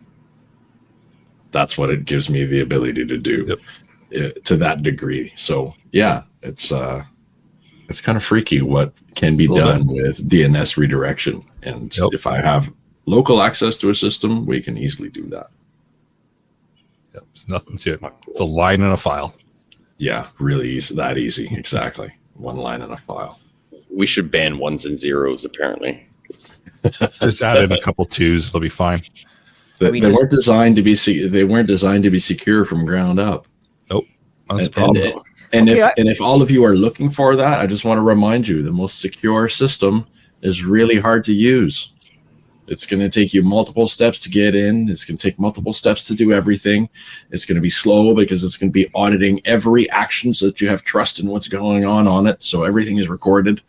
That's what it gives me the ability to do to that degree. So yeah, it's kind of freaky what can be done with DNS redirection. And if I have local access to a system, we can easily do that. Yep, it's nothing to it. It's a line in a file. Yeah, really easy, that easy. Exactly. One line in a file. We should ban ones and zeros, apparently. Just add in a couple twos, it'll be fine. They weren't designed to be secure from ground up. Nope, that's the problem. And if all of you are looking for that, I just want to remind you, the most secure system is really hard to use. It's going to take you multiple steps to get in. It's going to take multiple steps to do everything. It's going to be slow because it's going to be auditing every action so that you have trust in what's going on it. So everything is recorded,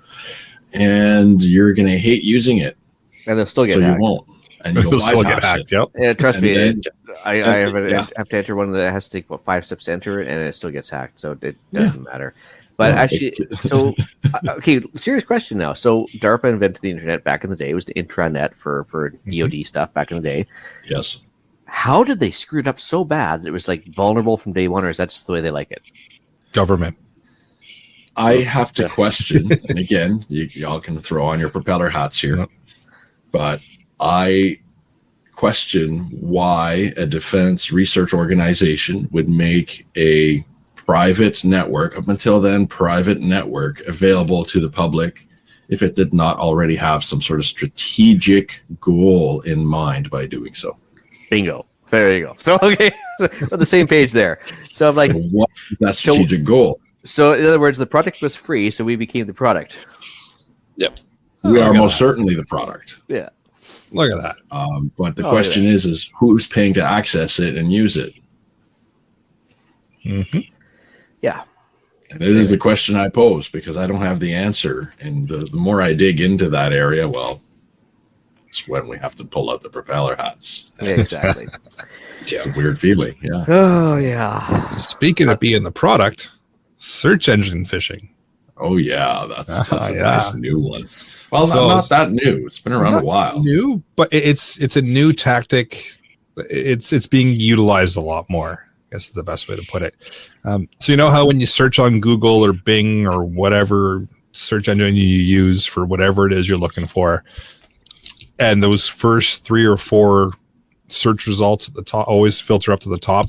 and you're going to hate using it. And they'll still get so hacked. You won't. And It'll you'll still get bypass hacked. it. Yep. Yeah, trust And me. then- I have to enter one that has to take 5 steps to enter it, and it still gets hacked. So it doesn't matter. But actually, so okay, serious question now. So DARPA invented the internet back in the day. It was the intranet for DoD stuff back in the day. Yes. How did they screw it up so bad that it was like vulnerable from day one, or is that just the way they like it? Government. I have to question, and again, y'all can throw on your propeller hats here, but I question why a defense research organization would make a private network, up until then private network, available to the public if it did not already have some sort of strategic goal in mind by doing so. Bingo. There you go. So, okay, we're on the same page there. So I'm like, So what is that strategic goal? So in other words, the product was free, so we became the product. Yep. We are most certainly the product. Yeah. Look at that. But the question is who's paying to access it and use it? Mm-hmm. Yeah. And it is the question I pose because I don't have the answer. And the more I dig into that area, well, it's when we have to pull out the propeller hats. Yeah, exactly. It's a weird feeling. Yeah. Oh, yeah. Speaking of being the product, search engine phishing. Oh, yeah. That's a nice new one. Well, So- not that new. It's been around a while. New, but it's a new tactic. It's being utilized a lot more, I guess is the best way to put it. So you know how when you search on Google or Bing or whatever search engine you use for whatever it is you're looking for, and those first 3 or 4 search results at the top always filter up to the top,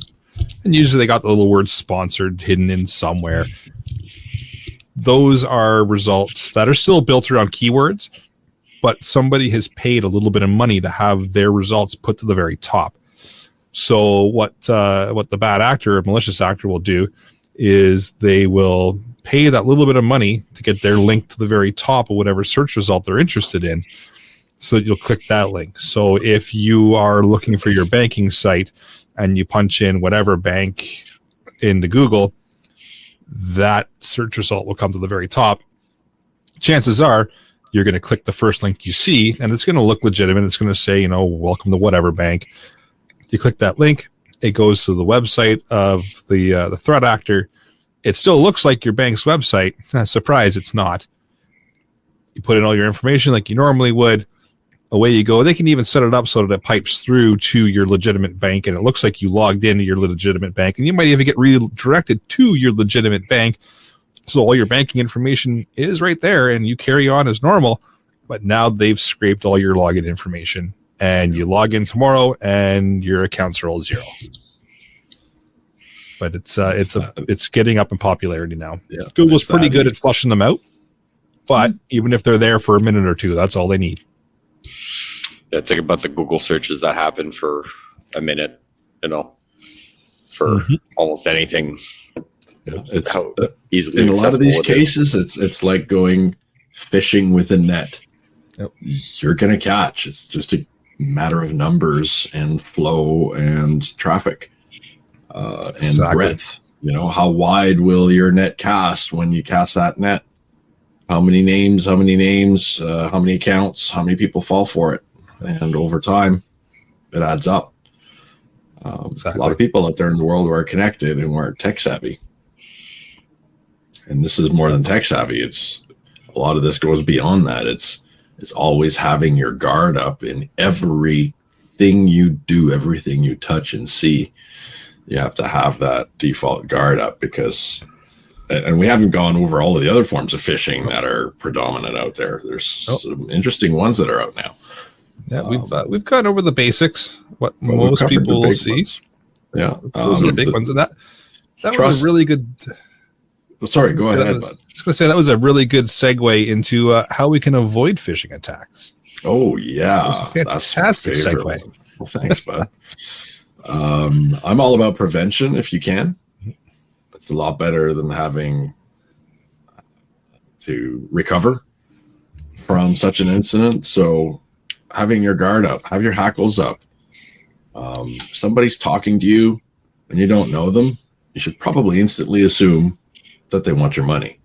and usually they got the little word sponsored hidden in somewhere. Those are results that are still built around keywords, but somebody has paid a little bit of money to have their results put to the very top. So what the bad actor or malicious actor will do is they will pay that little bit of money to get their link to the very top of whatever search result they're interested in. So you'll click that link. So if you are looking for your banking site and you punch in whatever bank into Google, that search result will come to the very top. Chances are you're going to click the first link you see, and it's going to look legitimate. It's going to say, welcome to whatever bank. You click that link, it goes to the website of the threat actor. It still looks like your bank's website. Surprise, it's not. You put in all your information like you normally would. away you go. They can even set it up so that it pipes through to your legitimate bank, and it looks like you logged into your legitimate bank, and you might even get redirected to your legitimate bank. So all your banking information is right there, and you carry on as normal. But now they've scraped all your login information, and you log in tomorrow, and your accounts are all zero. But it's getting up in popularity now. Yeah, Google's pretty good at flushing them out, but even if they're there for a minute or two, that's all they need. Yeah, think about the Google searches that happen for a minute, for almost anything. Yeah, it's easily in a lot of these cases, it's like going fishing with a net. Yep. You're going to catch. It's just a matter of numbers and flow and traffic and breadth. How wide will your net cast when you cast that net? How many names, how many accounts, how many people fall for it? And over time, it adds up. A lot of people out there in the world who are connected and who are tech savvy. And this is more than tech savvy. It's a lot of this goes beyond that. It's always having your guard up in everything you do, everything you touch and see. You have to have that default guard up because, and we haven't gone over all of the other forms of phishing that are predominant out there. There's some interesting ones that are out now. Yeah, we've gone over the basics, what most people will see. Ones. Yeah, those are the big ones, and that was a really good. Sorry, go ahead. Bud. I was going to say that was a really good segue into how we can avoid phishing attacks. Oh yeah, that's fantastic segue. Well, thanks, bud. I'm all about prevention if you can. It's a lot better than having to recover from such an incident. So having your guard up, have your hackles up. Somebody's talking to you and you don't know them, you should probably instantly assume that they want your money.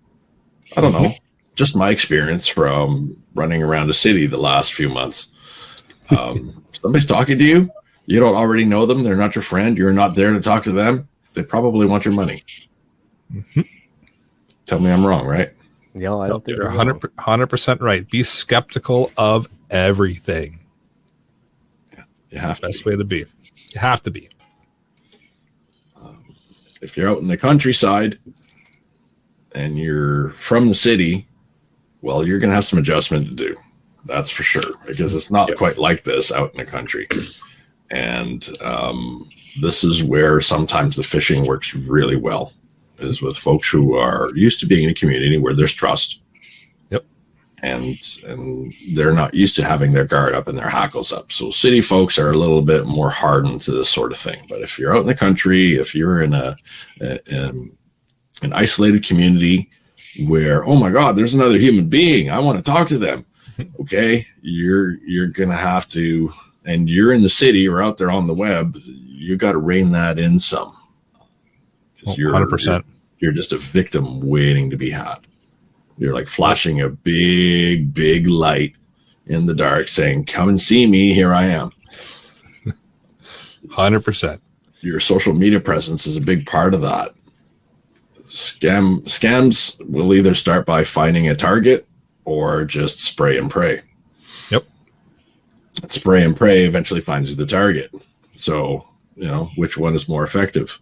I don't know. Just my experience from running around a city the last few months. Somebody's talking to you. You don't already know them. They're not your friend. You're not there to talk to them. They probably want your money. Mm-hmm. Tell me I'm wrong, right? No, I don't think you're 100% right. Be skeptical of everything. Yeah, you have to. Best way to be. You have to be. If you're out in the countryside and you're from the city, well, you're going to have some adjustment to do. That's for sure, because it's not quite like this out in the country. And this is where sometimes the phishing works really well, is with folks who are used to being in a community where there's trust. Yep. And they're not used to having their guard up and their hackles up. So city folks are a little bit more hardened to this sort of thing. But if you're out in the country, if you're in an isolated community where, oh my God, there's another human being, I want to talk to them. Okay, you're going to have to, and you're in the city or out there on the web, you got to rein that in some. 100%. You're just a victim waiting to be had. You're like flashing a big, big light in the dark saying, come and see me, here I am. 100%. Your social media presence is a big part of that. Scams will either start by finding a target or just spray and pray. Yep. Spray and pray eventually finds the target. So, which one is more effective?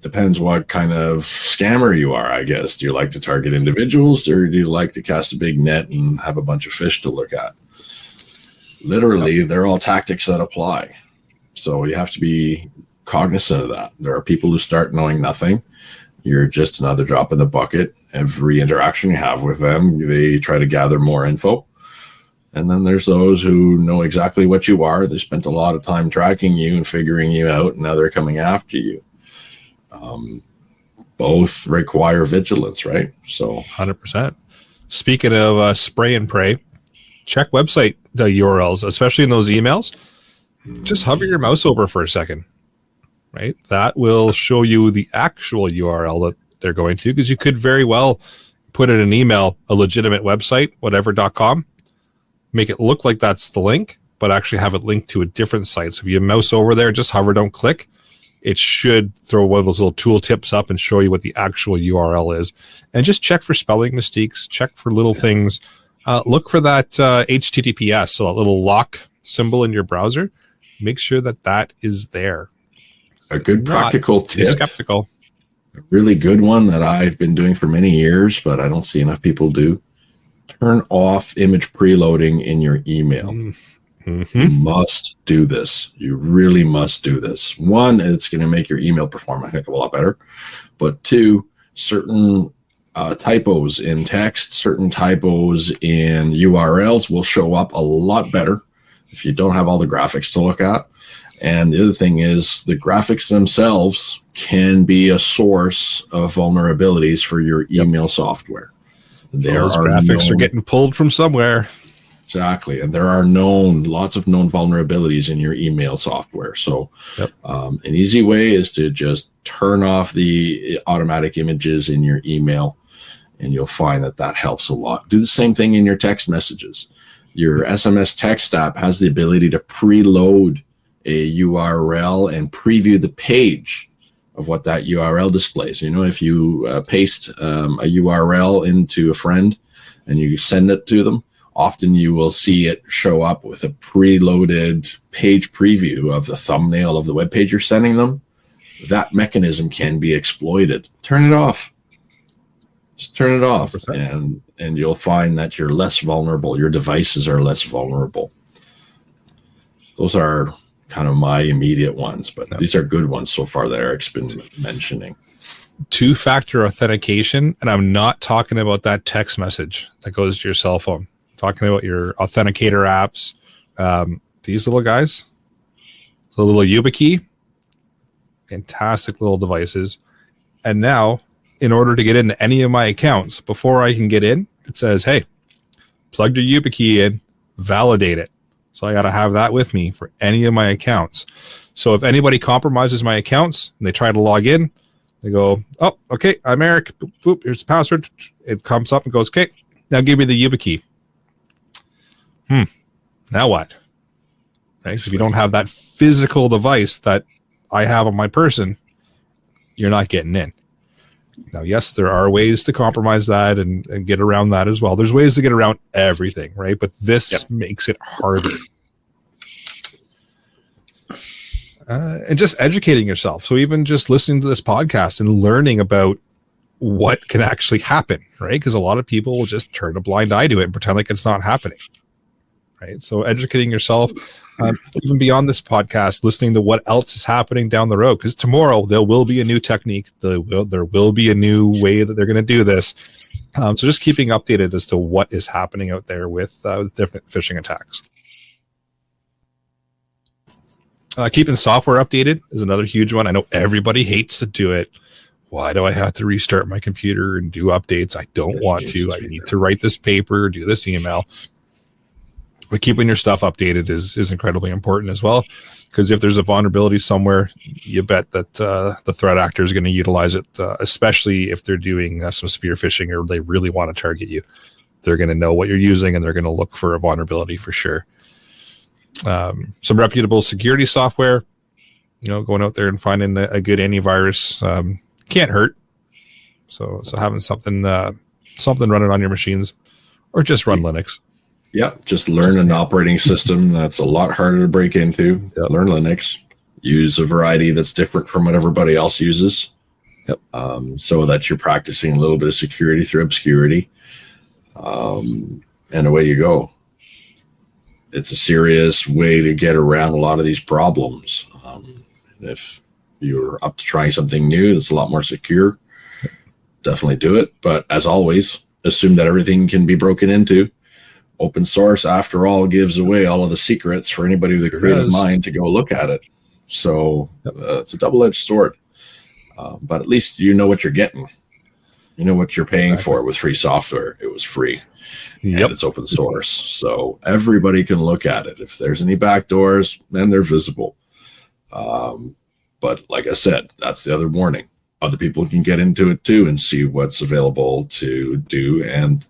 Depends what kind of scammer you are, I guess. Do you like to target individuals, or do you like to cast a big net and have a bunch of fish to look at? Literally, they're all tactics that apply. So you have to be cognizant of that. There are people who start knowing nothing. You're just another drop in the bucket. Every interaction you have with them, they try to gather more info. And then there's those who know exactly what you are. They spent a lot of time tracking you and figuring you out, and now they're coming after you. Both require vigilance, right? So 100%. Speaking of spray and pray, check website URLs, especially in those emails. Just hover your mouse over for a second, right? That will show you the actual URL that they're going to, because you could very well put in an email, a legitimate website, whatever.com, make it look like that's the link, but actually have it linked to a different site. So if you mouse over there, just hover, don't click. It should throw one of those little tool tips up and show you what the actual URL is. And just check for spelling mistakes, check for little things. Look for that HTTPS, so a little lock symbol in your browser. Make sure that is there. A good practical tip. Be skeptical. A really good one that I've been doing for many years, but I don't see enough people do. Turn off image preloading in your email. Mm-hmm. You must do this. You really must do this. One, it's going to make your email perform a heck of a lot better. But two, certain typos in text, certain typos in URLs will show up a lot better if you don't have all the graphics to look at. And the other thing is the graphics themselves can be a source of vulnerabilities for your email software. Those graphics are getting pulled from somewhere. Exactly. And there are lots of known vulnerabilities in your email software. So an easy way is to just turn off the automatic images in your email, and you'll find that helps a lot. Do the same thing in your text messages. Your SMS text app has the ability to preload a URL and preview the page of what that URL displays. You know, if you paste a URL into a friend and you send it to them, often you will see it show up with a preloaded page preview of the thumbnail of the web page you're sending them. That mechanism can be exploited. Turn it off. Just turn it off, 100%. and you'll find that you're less vulnerable. Your devices are less vulnerable. Those are kind of my immediate ones, but these are good ones so far that Eric's been mentioning. Two-factor authentication, and I'm not talking about that text message that goes to your cell phone. I'm talking about your authenticator apps. These little guys, the little YubiKey, fantastic little devices. And now, in order to get into any of my accounts, before I can get in, it says, hey, plug your YubiKey in, validate it. So I got to have that with me for any of my accounts. So if anybody compromises my accounts and they try to log in, they go, oh, okay, I'm Eric. Boop, boop, here's the password. It comes up and goes, okay, now give me the YubiKey. Now what? Right? So if you don't have that physical device that I have on my person, you're not getting in. Now, yes, there are ways to compromise that and get around that as well. There's ways to get around everything, right? But this makes it harder. And just educating yourself. So even just listening to this podcast and learning about what can actually happen, right? Because a lot of people will just turn a blind eye to it and pretend like it's not happening, right? So educating yourself, even beyond this podcast, listening to what else is happening down the road. Because tomorrow there will be a new technique. There will be a new way that they're going to do this. So just keeping updated as to what is happening out there with different phishing attacks. Keeping software updated is another huge one. I know everybody hates to do it. Why do I have to restart my computer and do updates? I don't want to. I need to write this paper, do this email. But keeping your stuff updated is incredibly important as well, because if there's a vulnerability somewhere, you bet that the threat actor is going to utilize it, especially if they're doing some spear phishing or they really want to target you. They're going to know what you're using and they're going to look for a vulnerability for sure. Some reputable security software, going out there and finding a good antivirus can't hurt. So having something running on your machines, or just run Linux. Yep, just learn an operating system that's a lot harder to break into. Yep. Learn Linux. Use a variety that's different from what everybody else uses. Yep. So that you're practicing a little bit of security through obscurity. And away you go. It's a serious way to get around a lot of these problems. If you're up to trying something new that's a lot more secure, definitely do it. But as always, assume that everything can be broken into. Open source, after all, gives away all of the secrets for anybody with a creative mind to go look at it. So it's a double-edged sword. But at least you know what you're getting. You know what you're paying for with free software. It was free. And it's open source. So everybody can look at it. If there's any backdoors, then they're visible. But like I said, that's the other warning. Other people can get into it too and see what's available to do.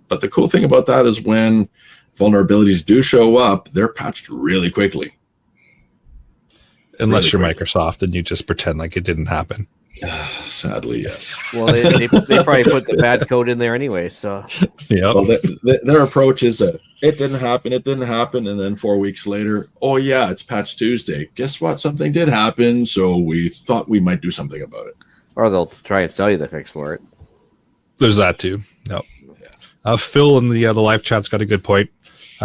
But the cool thing about that is when vulnerabilities do show up, they're patched really quickly. Unless you're Microsoft and you just pretend like it didn't happen. Sadly, yes. Well, they probably put the bad code in there anyway. So Yeah. Well, their approach is that it didn't happen, and then 4 weeks later, oh yeah, it's Patch Tuesday. Guess what? Something did happen, so we thought we might do something about it. or they'll try and sell you the fix for it. There's that too. No. Phil in the live chat's got a good point.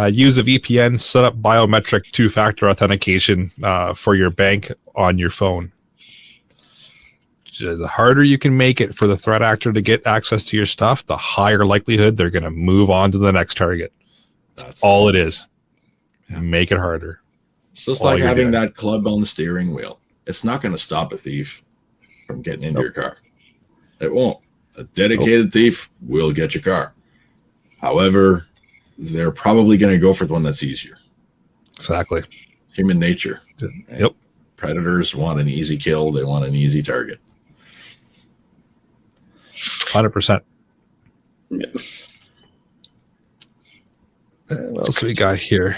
Use a VPN, set up biometric two-factor authentication for your bank on your phone. The harder you can make it for the threat actor to get access to your stuff, the higher likelihood they're going to move on to the next target. That's all it is. Yeah. Make it harder. It's just like having that club on the steering wheel. It's not going to stop a thief from getting into your car. It won't. A dedicated thief will get your car. However, they're probably going to go for the one that's easier. Exactly. Human nature. Yep. Predators want an easy kill. They want an easy target. 100%. Yeah. What else we got here?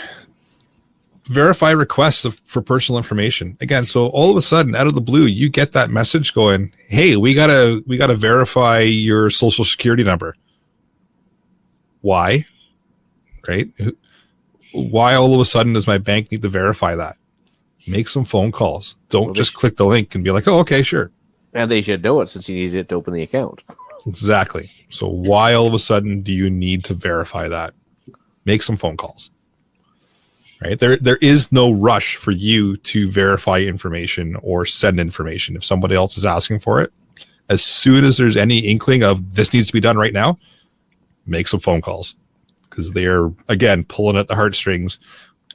Verify requests for personal information. Again, so all of a sudden, out of the blue, you get that message going, "Hey, we gotta verify your social security number." Why? Right? Why all of a sudden does my bank need to verify that? Make some phone calls. Don't just click the link and be like, "Oh, okay, sure." And they should know it since you needed it to open the account. Exactly. So why all of a sudden do you need to verify that? Make some phone calls. Right? There is no rush for you to verify information or send information. If somebody else is asking for it, as soon as there's any inkling of this needs to be done right now, make some phone calls. Because they're, again, pulling at the heartstrings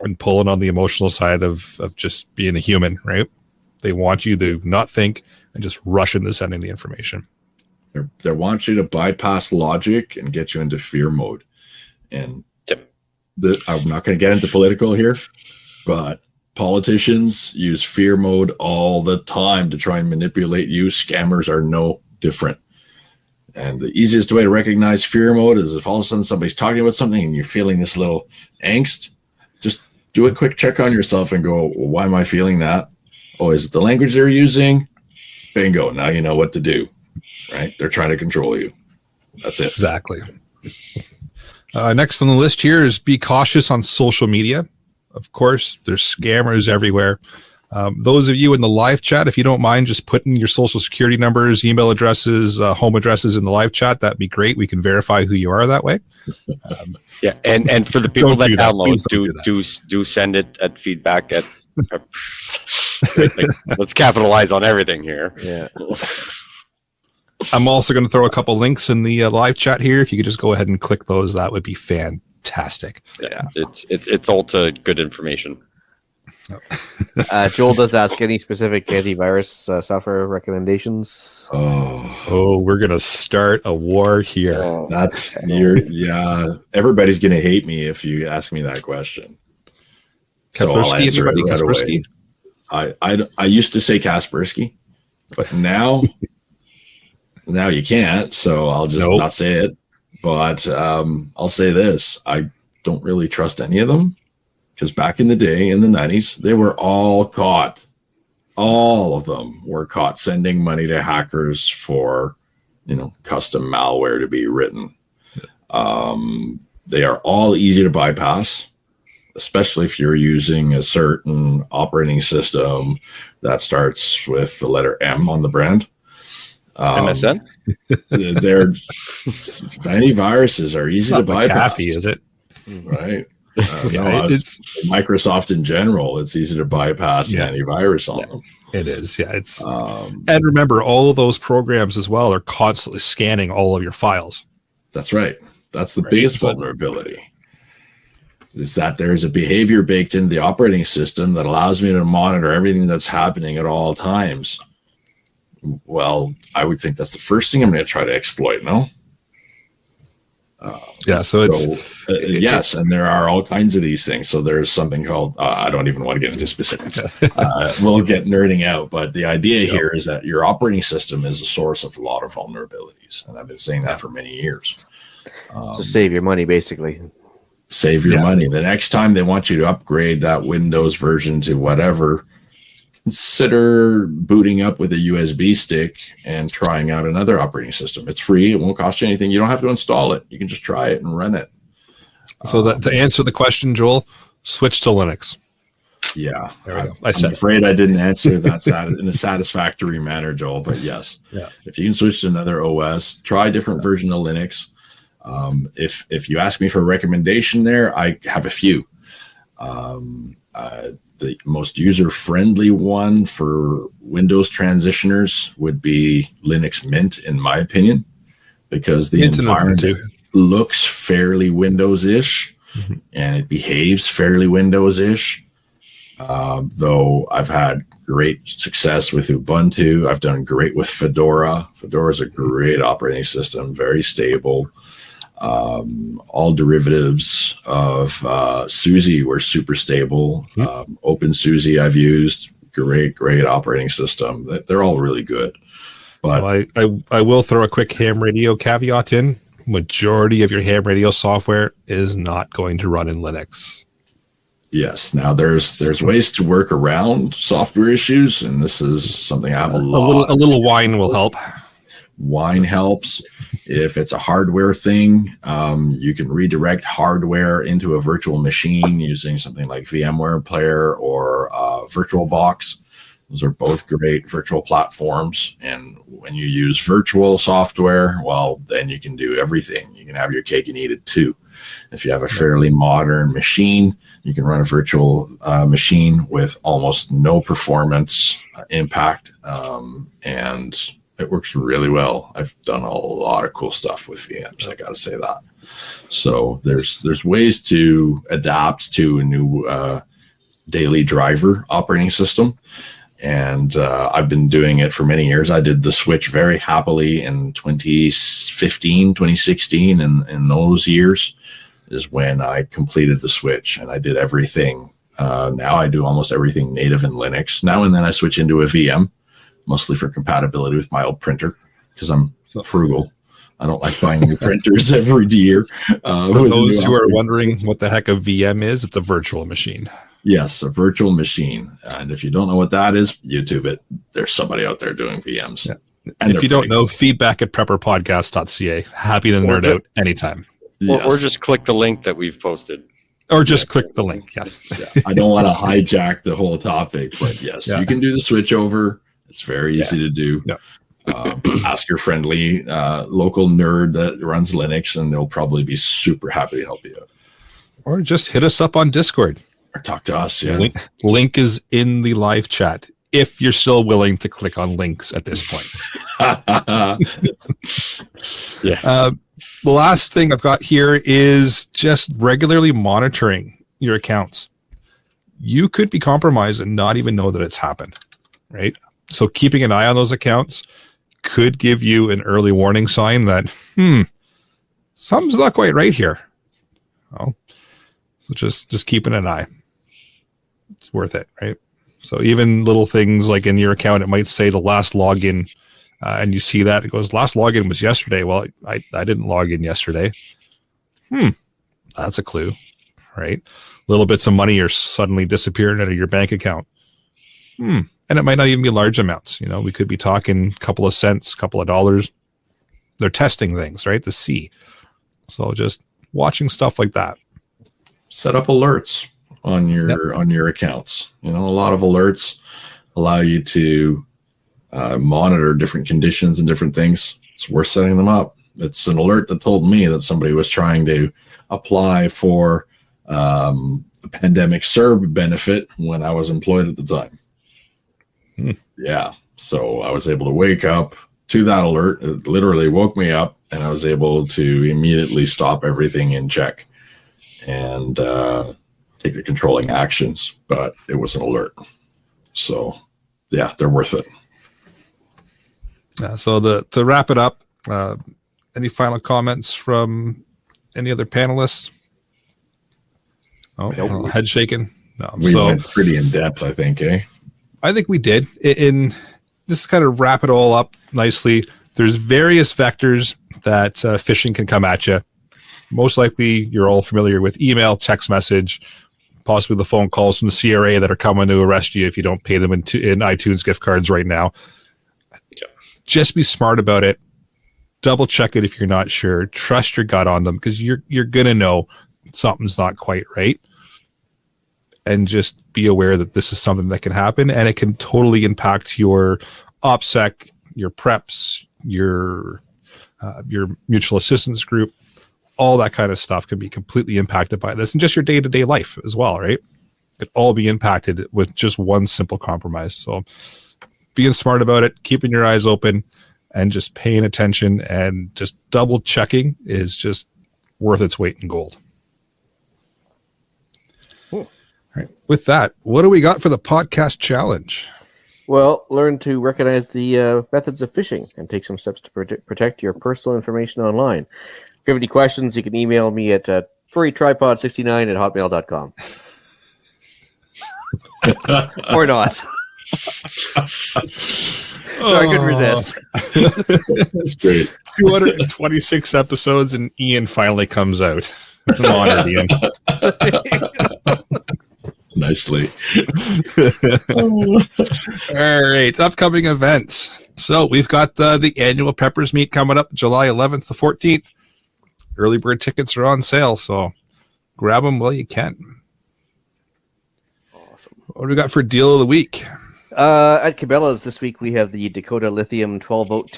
and pulling on the emotional side of just being a human, right? They want you to not think and just rush into sending the information. They want you to bypass logic and get you into fear mode. And I'm not going to get into political here, but politicians use fear mode all the time to try and manipulate you. Scammers are no different. And the easiest way to recognize fear mode is if all of a sudden somebody's talking about something and you're feeling this little angst, just do a quick check on yourself and go, well, why am I feeling that? Oh, is it the language they're using? Bingo. Now you know what to do, right? They're trying to control you. That's it. Exactly. Next on the list here is be cautious on social media. Of course, there's scammers everywhere. Those of you in the live chat, if you don't mind just putting your social security numbers, email addresses, home addresses in the live chat, that'd be great. We can verify who you are that way. Yeah, and for the people that download, do send it at feedback at. Let's capitalize on everything here. Yeah. I'm also going to throw a couple links in the live chat here. If you could just go ahead and click those, that would be fantastic. Yeah, it's all to good information. Joel does ask any specific antivirus software recommendations. Oh, we're going to start a war here. That's everybody's going to hate me if you ask me that question. So I'll answer it right away. I used to say Kaspersky, but now you can't, so I'll just not say it. But I'll say this. I don't really trust any of them because back in the day, in the 90s, they were all caught. All of them were caught sending money to hackers for, custom malware to be written. They are all easy to bypass, especially if you're using a certain operating system that starts with the letter M on the brand. MSN? Their antiviruses are easy to bypass. McAfee, is it? Right. It's Microsoft in general. It's easy to bypass the antivirus on them. It is. Yeah. It's and remember, all of those programs as well are constantly scanning all of your files. That's right. That's the biggest vulnerability. Is that there's a behavior baked into the operating system that allows me to monitor everything that's happening at all times. Well, I would think that's the first thing I'm going to try to exploit, no? Yes, and there are all kinds of these things. So there's something called, I don't even want to get into specifics. We'll get nerding out. But the idea here is that your operating system is a source of a lot of vulnerabilities. And I've been saying that for many years. To save your money, basically. Save your money. The next time they want you to upgrade that Windows version to whatever, consider booting up with a USB stick and trying out another operating system. It's free. It won't cost you anything. You don't have to install it. You can just try it and run it. So that to answer the question, Joel, switch to Linux. Yeah. There we go. I'm afraid I didn't answer that in a satisfactory manner, Joel, but yes. Yeah. If you can switch to another OS, try a different version of Linux. If you ask me for a recommendation there, I have a few. The most user-friendly one for Windows transitioners would be Linux Mint, in my opinion, because the environment looks fairly Windows-ish, and it behaves fairly Windows-ish. Though I've had great success with Ubuntu. I've done great with Fedora. Fedora is a great operating system, very stable. All derivatives of SUSE were super stable. OpenSUSE I've used, great operating system. They're all really good. But I will throw a quick ham radio caveat in. Majority of your ham radio software is not going to run in Linux. Yes. Now there's ways to work around software issues, and this is something I have a little wine will help. Wine helps. If it's a hardware thing, you can redirect hardware into a virtual machine using something like VMware Player or VirtualBox. Those are both great virtual platforms. And when you use virtual software, well, then you can do everything. You can have your cake and eat it too. If you have a fairly modern machine, you can run a virtual machine with almost no performance impact, and it works really well. I've done a lot of cool stuff with VMs. I got to say that. So there's ways to adapt to a new daily driver operating system. And I've been doing it for many years. I did the switch very happily in 2015, 2016. And in those years is when I completed the switch, and I did everything. Now I do almost everything native in Linux. Now and then I switch into a VM, mostly for compatibility with my old printer, because I'm frugal. I don't like buying new printers every year. For those who are wondering what the heck a VM is, it's a virtual machine. Yes, a virtual machine. And if you don't know what that is, YouTube it. There's somebody out there doing VMs. Yeah. And if you don't know, feedback at prepperpodcast.ca. Happy to nerd out anytime. Or just click the link that we've posted. Or just click the link, yes. Yeah. I don't want to hijack the whole topic, but yes, you can do the switch over. It's very easy to do. Yeah. Ask your friendly local nerd that runs Linux, and they'll probably be super happy to help you out. Or just hit us up on Discord. Or talk to us, yeah. Link is in the live chat, if you're still willing to click on links at this point. The last thing I've got here is just regularly monitoring your accounts. You could be compromised and not even know that it's happened, right? So keeping an eye on those accounts could give you an early warning sign that, something's not quite right here. Oh, so just keeping an eye. It's worth it, right? So even little things like in your account, it might say the last login, and you see that it goes, last login was yesterday. Well, I didn't log in yesterday. That's a clue, right? Little bits of money are suddenly disappearing out of your bank account. And it might not even be large amounts. You know, we could be talking a couple of cents, couple of dollars. They're testing things, right? To see. So just watching stuff like that. Set up alerts on your accounts. You know, a lot of alerts allow you to monitor different conditions and different things. It's worth setting them up. It's an alert that told me that somebody was trying to apply for the pandemic CERB benefit when I was employed at the time. Yeah. So I was able to wake up to that alert. It literally woke me up, and I was able to immediately stop everything in check and take the controlling actions. But it was an alert. So yeah, they're worth it. So to wrap it up, any final comments from any other panelists? Head shaking. No. We went pretty in depth, I think, eh? I think we did. In just kind of wrap it all up nicely, there's various vectors that phishing can come at you. Most likely, you're all familiar with email, text message, possibly the phone calls from the CRA that are coming to arrest you if you don't pay them in iTunes gift cards right now. Yeah. Just be smart about it. Double check it if you're not sure. Trust your gut on them, because you're going to know something's not quite right. And just be aware that this is something that can happen, and it can totally impact your OPSEC, your preps, your mutual assistance group. All that kind of stuff can be completely impacted by this, and just your day-to-day life as well, right? Could all be impacted with just one simple compromise. So being smart about it, keeping your eyes open, and just paying attention and just double checking is just worth its weight in gold. Cool. All right. With that, what do we got for the podcast challenge? Well, learn to recognize the methods of phishing and take some steps to protect your personal information online. If you have any questions, you can email me at furrytripod69@hotmail.com. Or not. Sorry, I couldn't resist. That's great. 226 episodes, and Ian finally comes out. I'm honored, Ian. Nicely. All right, upcoming events. So we've got the annual Preppers Meet coming up July 11th to 14th. Early bird tickets are on sale, so grab them while you can. Awesome. What do we got for deal of the week? At Cabela's this week, we have the Dakota Lithium 12 volt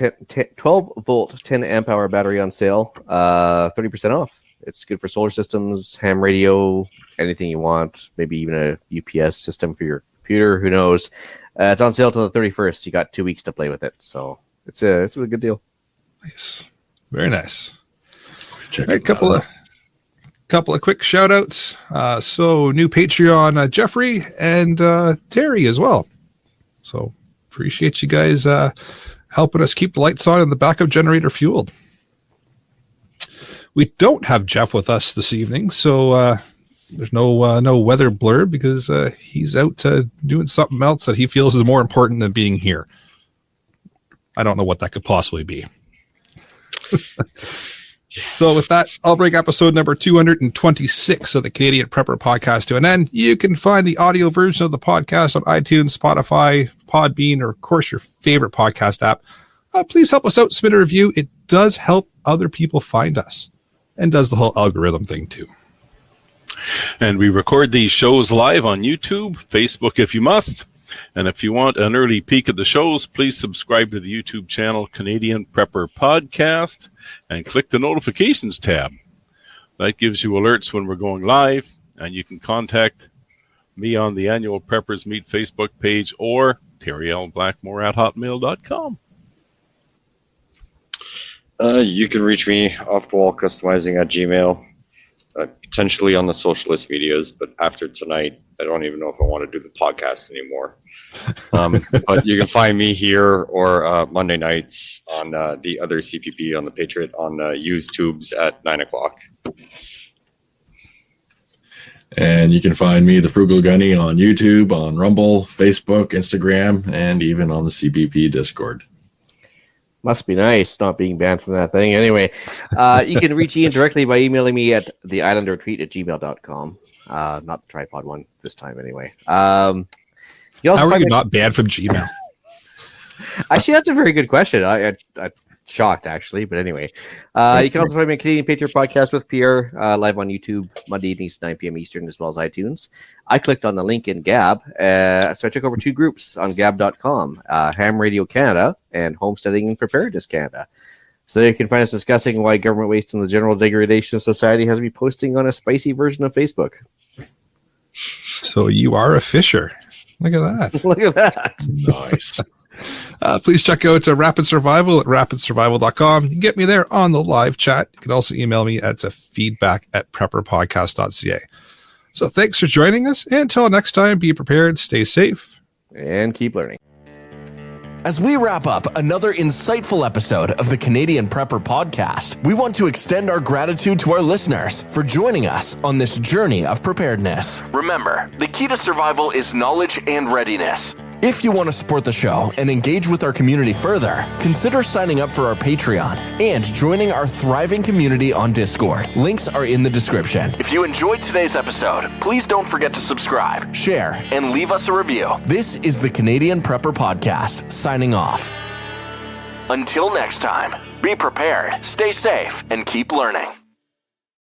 10 amp hour battery on sale, 30% off. It's good for solar systems, ham radio, anything you want, maybe even a UPS system for your computer. Who knows? It's on sale till the 31st. You got 2 weeks to play with it, so it's a good deal. Nice, very nice. Check All right, couple of quick shout outs. So new Patreon, Jeffrey and Terry as well. So appreciate you guys helping us keep the lights on and the backup generator fueled. We don't have Jeff with us this evening, so there's no weather blurb because he's out doing something else that he feels is more important than being here. I don't know what that could possibly be. So with that, I'll bring episode number 226 of the Canadian Prepper Podcast to an end. You can find the audio version of the podcast on iTunes, Spotify, Podbean, or of course your favorite podcast app. Please help us out, submit a review. It does help other people find us and does the whole algorithm thing too. And we record these shows live on YouTube, Facebook if you must. And if you want an early peek at the shows, please subscribe to the YouTube channel Canadian Prepper Podcast and click the notifications tab. That gives you alerts when we're going live, and you can contact me on the annual Preppers Meet Facebook page or Terry L. Blackmore at hotmail.com. You can reach me off the wall customizing at Gmail, potentially on the socialist medias, but after tonight, I don't even know if I want to do the podcast anymore. But you can find me here or Monday nights on the other CPP on the Patriot on used tubes at 9:00. And you can find me, the Frugal Gunny, on YouTube, on Rumble, Facebook, Instagram, and even on the CPP Discord. Must be nice not being banned from that thing. Anyway, you can reach Ian directly by emailing me at theislandretreat@gmail.com. Not the tripod one this time, anyway. How are you not banned from Gmail? Actually, that's a very good question. I'm shocked, actually. But anyway, you can also find me on Canadian Patriot Podcast with Pierre, live on YouTube, Monday evenings, 9 p.m. Eastern, as well as iTunes. I clicked on the link in Gab, so I took over 2 groups on Gab.com, Ham Radio Canada and Homesteading and Preparedness Canada. So there you can find us discussing why government waste and the general degradation of society has to be posting on a spicy version of Facebook. So you are a fisher. Look at that. Look at that. Nice. Please check out Rapid Survival at rapidsurvival.com. You can get me there on the live chat. You can also email me at feedback@prepperpodcast.ca. So thanks for joining us. And until next time, be prepared, stay safe, and keep learning. As we wrap up another insightful episode of the Canadian Prepper Podcast, we want to extend our gratitude to our listeners for joining us on this journey of preparedness. Remember, the key to survival is knowledge and readiness. If you want to support the show and engage with our community further, consider signing up for our Patreon and joining our thriving community on Discord. Links are in the description. If you enjoyed today's episode, please don't forget to subscribe, share, and leave us a review. This is the Canadian Prepper Podcast, signing off. Until next time, be prepared, stay safe, and keep learning.